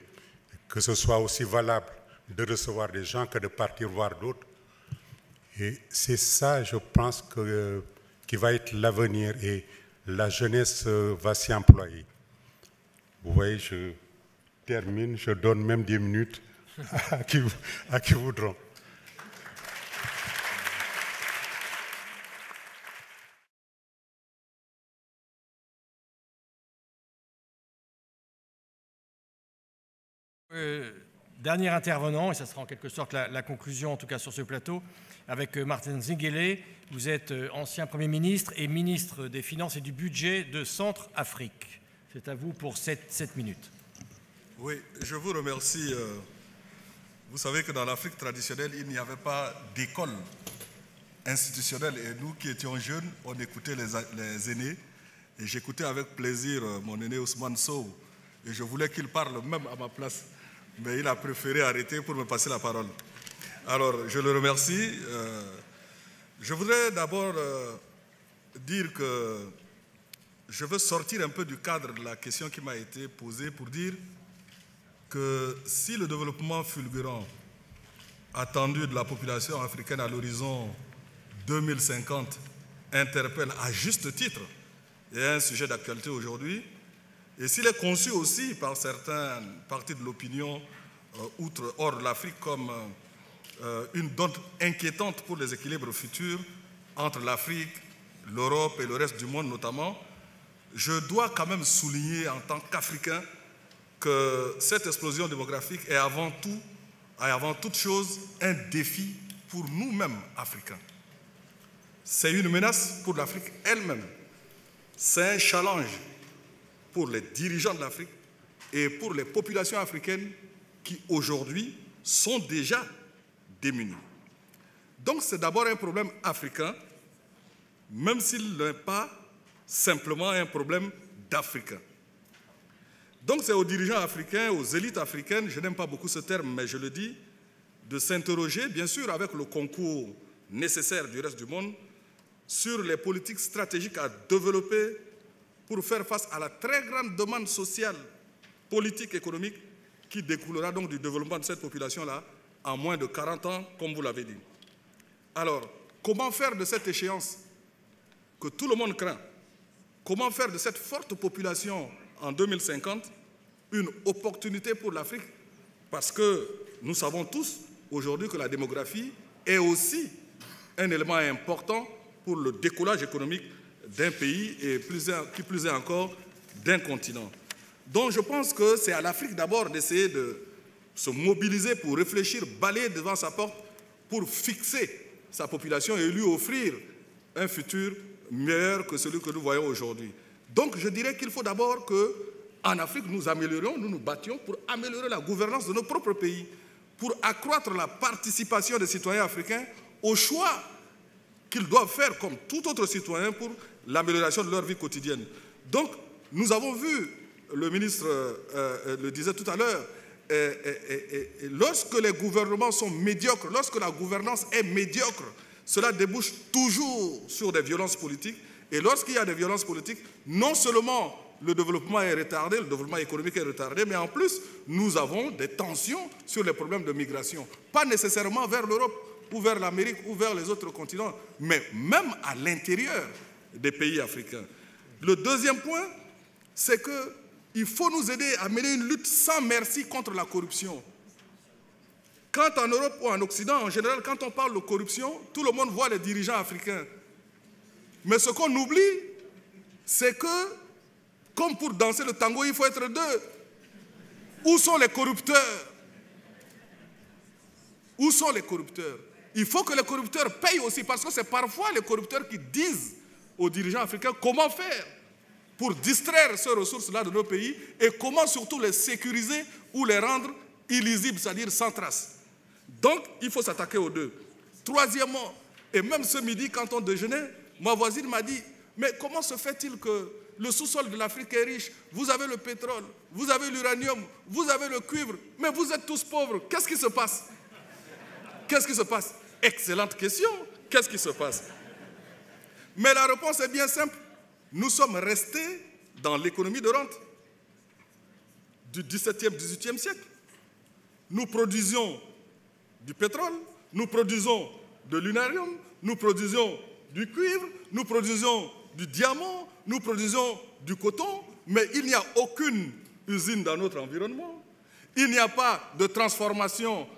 que ce soit aussi valable de recevoir des gens que de partir voir d'autres. Et c'est ça, je pense, qui va être l'avenir et la jeunesse va s'y employer. Vous voyez, je termine, je donne même 10 minutes à qui, voudront. dernier intervenant, et ça sera en quelque sorte la conclusion, en tout cas sur ce plateau, avec Martin Zingele. Vous êtes ancien Premier ministre et ministre des Finances et du Budget de Centrafrique. C'est à vous pour 7 minutes. Oui, je vous remercie. Vous savez que dans l'Afrique traditionnelle, il n'y avait pas d'école institutionnelle. Et nous qui étions jeunes, on écoutait les aînés. Et j'écoutais avec plaisir mon aîné Ousmane Sow. Et je voulais qu'il parle même à ma place. Mais il a préféré arrêter pour me passer la parole. Alors, je le remercie. Je voudrais d'abord dire que je veux sortir un peu du cadre de la question qui m'a été posée pour dire que si le développement fulgurant attendu de la population africaine à l'horizon 2050 interpelle à juste titre et est un sujet d'actualité aujourd'hui, et s'il est conçu aussi par certaines parties de l'opinion hors de l'Afrique comme une donne inquiétante pour les équilibres futurs entre l'Afrique, l'Europe et le reste du monde notamment, je dois quand même souligner en tant qu'Africain que cette explosion démographique est avant toute chose un défi pour nous-mêmes Africains. C'est une menace pour l'Afrique elle-même. C'est un challenge pour les dirigeants de l'Afrique et pour les populations africaines qui aujourd'hui sont déjà démunies. Donc c'est d'abord un problème africain, même s'il n'est pas simplement un problème d'Africains. Donc c'est aux dirigeants africains, aux élites africaines, je n'aime pas beaucoup ce terme, mais je le dis, de s'interroger, bien sûr avec le concours nécessaire du reste du monde, sur les politiques stratégiques à développer pour faire face à la très grande demande sociale, politique, économique, qui découlera donc du développement de cette population-là en moins de 40 ans, comme vous l'avez dit. Alors, comment faire de cette échéance que tout le monde craint, comment faire de cette forte population en 2050 une opportunité pour l'Afrique? Parce que nous savons tous aujourd'hui que la démographie est aussi un élément important pour le décollage économique d'un pays et qui plus est encore d'un continent. Donc je pense que c'est à l'Afrique d'abord d'essayer de se mobiliser pour réfléchir, balayer devant sa porte pour fixer sa population et lui offrir un futur meilleur que celui que nous voyons aujourd'hui. Donc je dirais qu'il faut d'abord qu'en Afrique nous améliorions, nous nous battions pour améliorer la gouvernance de nos propres pays, pour accroître la participation des citoyens africains au choix qu'ils doivent faire comme tout autre citoyen pour l'amélioration de leur vie quotidienne. Donc, nous avons vu, le ministre le disait tout à l'heure, lorsque les gouvernements sont médiocres, lorsque la gouvernance est médiocre, cela débouche toujours sur des violences politiques. Et lorsqu'il y a des violences politiques, non seulement le développement est retardé, le développement économique est retardé, mais en plus, nous avons des tensions sur les problèmes de migration. Pas nécessairement vers l'Europe, ou vers l'Amérique, ou vers les autres continents, mais même à l'intérieur des pays africains. Le deuxième point, c'est qu'il faut nous aider à mener une lutte sans merci contre la corruption. Quand en Europe ou en Occident, en général, quand on parle de corruption, tout le monde voit les dirigeants africains. Mais ce qu'on oublie, c'est que, comme pour danser le tango, il faut être deux. Où sont les corrupteurs? Où sont les corrupteurs? Il faut que les corrupteurs payent aussi, parce que c'est parfois les corrupteurs qui disent aux dirigeants africains comment faire pour distraire ces ressources-là de nos pays et comment surtout les sécuriser ou les rendre illisibles, c'est-à-dire sans trace. Donc, il faut s'attaquer aux deux. Troisièmement, et même ce midi, quand on déjeunait, ma voisine m'a dit « Mais comment se fait-il que le sous-sol de l'Afrique est riche? Vous avez le pétrole, vous avez l'uranium, vous avez le cuivre, mais vous êtes tous pauvres. Qu'est-ce qui se passe ?» Qu'est-ce qui se passe? Excellente question. Qu'est-ce qui se passe? Mais la réponse est bien simple. Nous sommes restés dans l'économie de rente du XVIIe, XVIIIe siècle. Nous produisions du pétrole, nous produisons de l'uranium, nous produisions du cuivre, nous produisions du diamant, nous produisons du coton, mais il n'y a aucune usine dans notre environnement. Il n'y a pas de transformation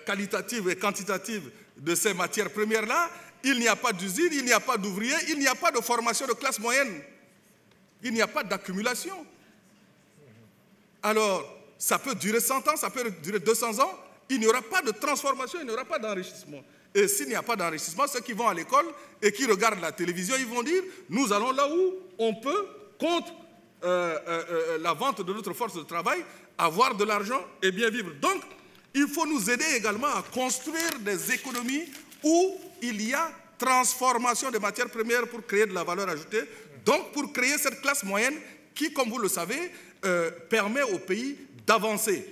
qualitative et quantitative de ces matières premières-là, il n'y a pas d'usine, il n'y a pas d'ouvriers, il n'y a pas de formation de classe moyenne, il n'y a pas d'accumulation. Alors, ça peut durer 100 ans, ça peut durer 200 ans, il n'y aura pas de transformation, il n'y aura pas d'enrichissement. Et s'il n'y a pas d'enrichissement, ceux qui vont à l'école et qui regardent la télévision, ils vont dire, nous allons là où on peut, contre la vente de notre force de travail, avoir de l'argent et bien vivre. Donc, il faut nous aider également à construire des économies où il y a transformation des matières premières pour créer de la valeur ajoutée, donc pour créer cette classe moyenne qui, comme vous le savez, permet au pays d'avancer.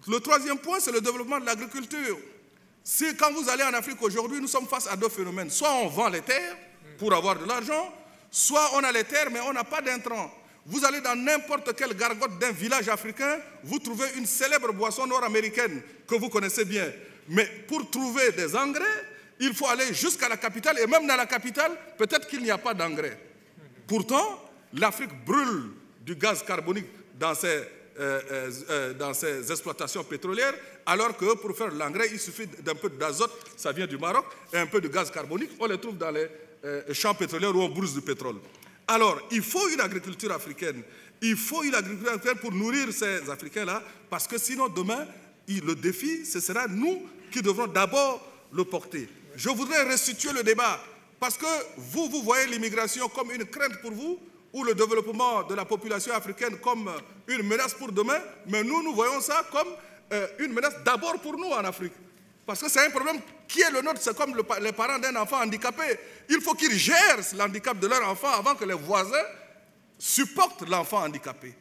Le troisième point, c'est le développement de l'agriculture. Quand vous allez en Afrique aujourd'hui, nous sommes face à deux phénomènes. Soit on vend les terres pour avoir de l'argent, soit on a les terres mais on n'a pas d'intrants. Vous allez dans n'importe quelle gargote d'un village africain, vous trouvez une célèbre boisson nord-américaine que vous connaissez bien. Mais pour trouver des engrais, il faut aller jusqu'à la capitale, et même dans la capitale, peut-être qu'il n'y a pas d'engrais. Pourtant, l'Afrique brûle du gaz carbonique dans ses exploitations pétrolières, alors que pour faire l'engrais, il suffit d'un peu d'azote, ça vient du Maroc, et un peu de gaz carbonique, on les trouve dans les champs pétroliers où on brousse du pétrole. Alors, il faut une agriculture africaine. Il faut une agriculture africaine pour nourrir ces Africains-là, parce que sinon, demain, le défi, ce sera nous qui devrons d'abord le porter. Je voudrais restituer le débat, parce que vous voyez l'immigration comme une crainte pour vous, ou le développement de la population africaine comme une menace pour demain, mais nous voyons ça comme une menace d'abord pour nous en Afrique. Parce que c'est un problème qui est le nôtre, c'est comme les parents d'un enfant handicapé. Il faut qu'ils gèrent l'handicap de leur enfant avant que les voisins supportent l'enfant handicapé.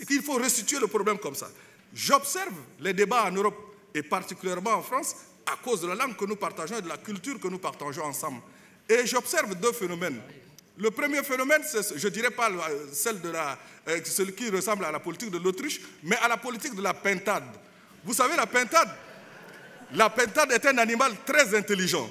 Il faut restituer le problème comme ça. J'observe les débats en Europe, et particulièrement en France, à cause de la langue que nous partageons et de la culture que nous partageons ensemble. Et j'observe deux phénomènes. Le premier phénomène, c'est, je ne dirais pas celui qui ressemble à la politique de l'Autriche, mais à la politique de la pintade. Vous savez, la pintade est un animal très intelligent.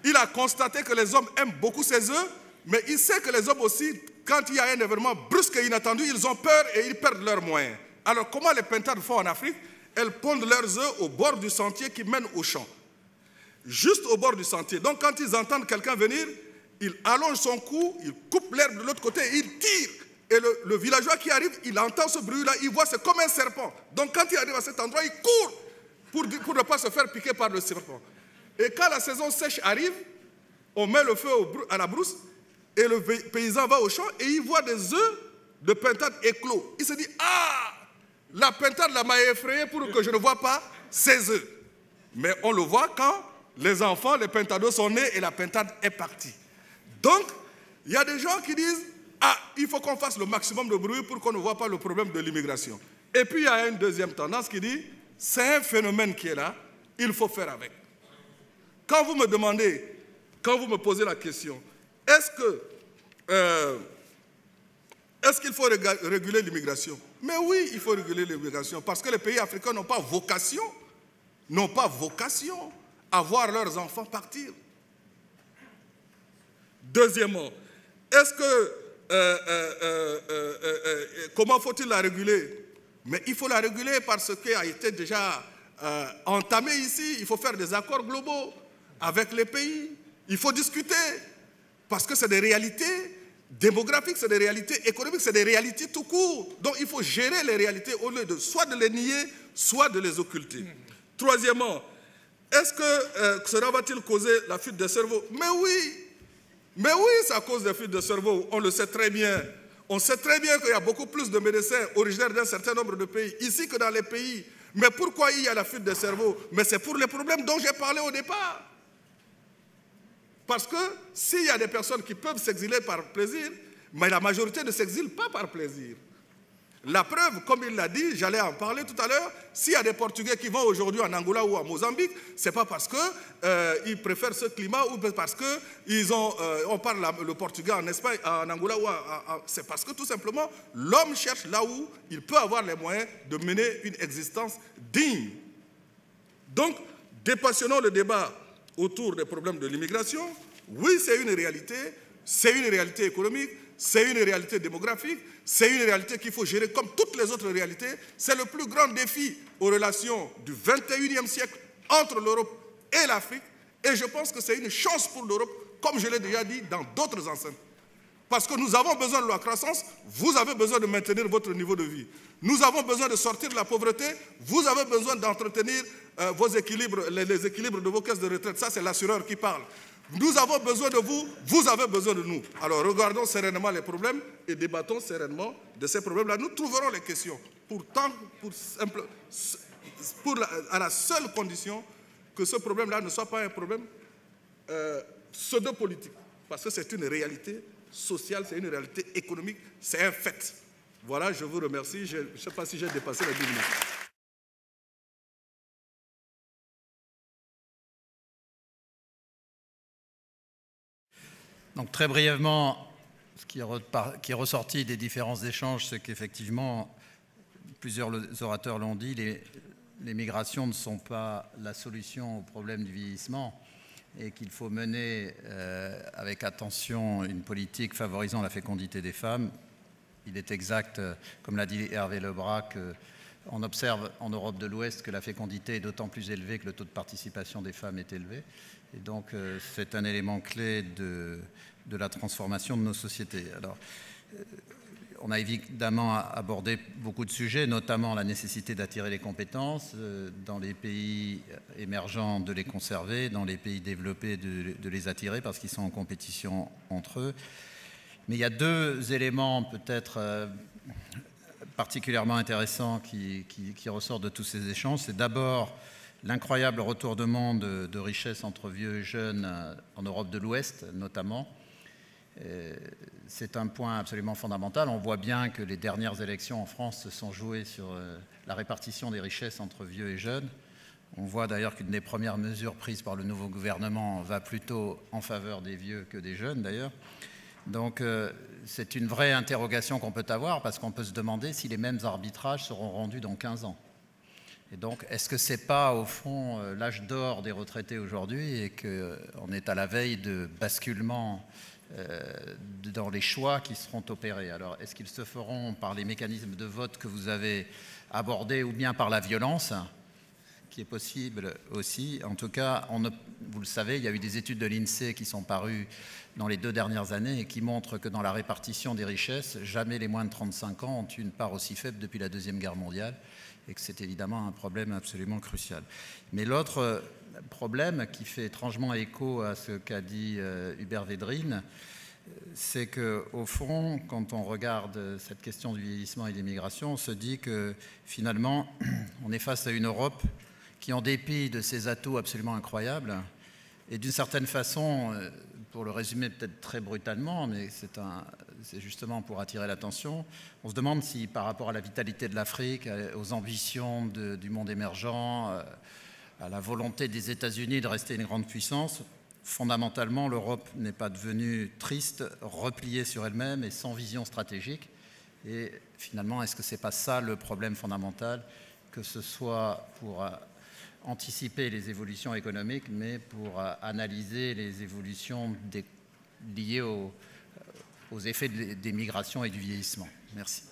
Il a constaté que les hommes aiment beaucoup ses œufs, mais il sait que les hommes aussi, quand il y a un événement brusque et inattendu, ils ont peur et ils perdent leurs moyens. Alors comment les pintades font en Afrique? Elles pondent leurs œufs au bord du sentier qui mène au champ. Juste au bord du sentier. Donc quand ils entendent quelqu'un venir, il allonge son cou, il coupe l'herbe de l'autre côté et il tire. Et le villageois qui arrive, il entend ce bruit-là, il voit c'est comme un serpent. Donc quand il arrive à cet endroit, il court pour ne pas se faire piquer par le serpent. Et quand la saison sèche arrive, on met le feu à la brousse et le paysan va au champ et il voit des œufs de pintade éclos. Il se dit, ah, la pintade m'a effrayé pour que je ne vois pas ces œufs. Mais on le voit quand les enfants, les pentados sont nés et la pintade est partie. Donc, il y a des gens qui disent, ah, il faut qu'on fasse le maximum de bruit pour qu'on ne voit pas le problème de l'immigration. Et puis, il y a une deuxième tendance qui dit, c'est un phénomène qui est là, il faut faire avec. Quand vous me demandez, quand vous me posez la question, est-ce qu'il faut réguler l'immigration? Mais oui, il faut réguler l'immigration, parce que les pays africains n'ont pas vocation à voir leurs enfants partir. Deuxièmement, comment faut-il la réguler? Mais il faut la réguler parce qu'elle a été déjà entamée ici. Il faut faire des accords globaux avec les pays. Il faut discuter parce que c'est des réalités démographiques, c'est des réalités économiques, c'est des réalités tout court. Donc il faut gérer les réalités au lieu de soit de les nier, soit de les occulter. Troisièmement, est-ce que cela va-t-il causer la fuite des cerveaux? Mais oui, ça cause des fuites de cerveau, on le sait très bien. On sait très bien qu'il y a beaucoup plus de médecins originaires d'un certain nombre de pays, ici que dans les pays. Mais pourquoi il y a la fuite de cerveau? Mais c'est pour les problèmes dont j'ai parlé au départ. Parce que s'il y a des personnes qui peuvent s'exiler par plaisir, mais la majorité ne s'exile pas par plaisir. La preuve, comme il l'a dit, j'allais en parler tout à l'heure, s'il y a des Portugais qui vont aujourd'hui en Angola ou en Mozambique, ce n'est pas parce qu'ils préfèrent ce climat ou parce qu'on parle le portugais en Espagne, en Angola, c'est parce que tout simplement, l'homme cherche là où il peut avoir les moyens de mener une existence digne. Donc, dépassionnons le débat autour des problèmes de l'immigration. Oui, c'est une réalité économique, c'est une réalité démographique, c'est une réalité qu'il faut gérer comme toutes les autres réalités. C'est le plus grand défi aux relations du 21e siècle entre l'Europe et l'Afrique. Et je pense que c'est une chance pour l'Europe, comme je l'ai déjà dit dans d'autres enceintes. Parce que nous avons besoin de la croissance, vous avez besoin de maintenir votre niveau de vie. Nous avons besoin de sortir de la pauvreté, vous avez besoin d'entretenir vos équilibres, les équilibres de vos caisses de retraite. Ça, c'est l'assureur qui parle. Nous avons besoin de vous, vous avez besoin de nous. Alors regardons sereinement les problèmes et débattons sereinement de ces problèmes-là. Nous trouverons les questions, à la seule condition que ce problème-là ne soit pas un problème pseudo-politique. Parce que c'est une réalité sociale, c'est une réalité économique, c'est un fait. Voilà, je vous remercie. Je ne sais pas si j'ai dépassé les 10 minutes. Donc très brièvement, ce qui est ressorti des différents échanges, c'est qu'effectivement, plusieurs orateurs l'ont dit, les migrations ne sont pas la solution au problème du vieillissement et qu'il faut mener avec attention une politique favorisant la fécondité des femmes. Il est exact, comme l'a dit Hervé Lebras, qu'on observe en Europe de l'Ouest que la fécondité est d'autant plus élevée que le taux de participation des femmes est élevé. Et donc, c'est un élément clé de la transformation de nos sociétés. Alors, on a évidemment abordé beaucoup de sujets, notamment la nécessité d'attirer les compétences, dans les pays émergents de les conserver, dans les pays développés de les attirer parce qu'ils sont en compétition entre eux. Mais il y a deux éléments peut-être particulièrement intéressants qui ressortent de tous ces échanges. C'est d'abord l'incroyable retournement de richesses entre vieux et jeunes en Europe de l'Ouest, notamment. C'est un point absolument fondamental. On voit bien que les dernières élections en France se sont jouées sur la répartition des richesses entre vieux et jeunes. On voit d'ailleurs qu'une des premières mesures prises par le nouveau gouvernement va plutôt en faveur des vieux que des jeunes, d'ailleurs. Donc c'est une vraie interrogation qu'on peut avoir parce qu'on peut se demander si les mêmes arbitrages seront rendus dans 15 ans. Et donc, est-ce que ce n'est pas, au fond, l'âge d'or des retraités aujourd'hui et qu'on est à la veille de basculement dans les choix qui seront opérés? Alors, est-ce qu'ils se feront par les mécanismes de vote que vous avez abordés ou bien par la violence, qui est possible aussi? En tout cas, vous le savez, il y a eu des études de l'INSEE qui sont parues dans les 2 dernières années et qui montrent que dans la répartition des richesses, jamais les moins de 35 ans ont eu une part aussi faible depuis la Deuxième Guerre mondiale et que c'est évidemment un problème absolument crucial. Mais l'autre problème qui fait étrangement écho à ce qu'a dit Hubert Védrine, c'est qu'au fond, quand on regarde cette question du vieillissement et des migrations, on se dit que finalement, on est face à une Europe qui, en dépit de ses atouts absolument incroyables, et d'une certaine façon, pour le résumer peut-être très brutalement, mais c'est justement pour attirer l'attention, on se demande si par rapport à la vitalité de l'Afrique, aux ambitions du monde émergent, à la volonté des États-Unis de rester une grande puissance, fondamentalement, l'Europe n'est pas devenue triste, repliée sur elle-même et sans vision stratégique. Et finalement, est-ce que ce n'est pas ça le problème fondamental, que ce soit pour anticiper les évolutions économiques, mais pour analyser les évolutions liées aux effets des migrations et du vieillissement? Merci.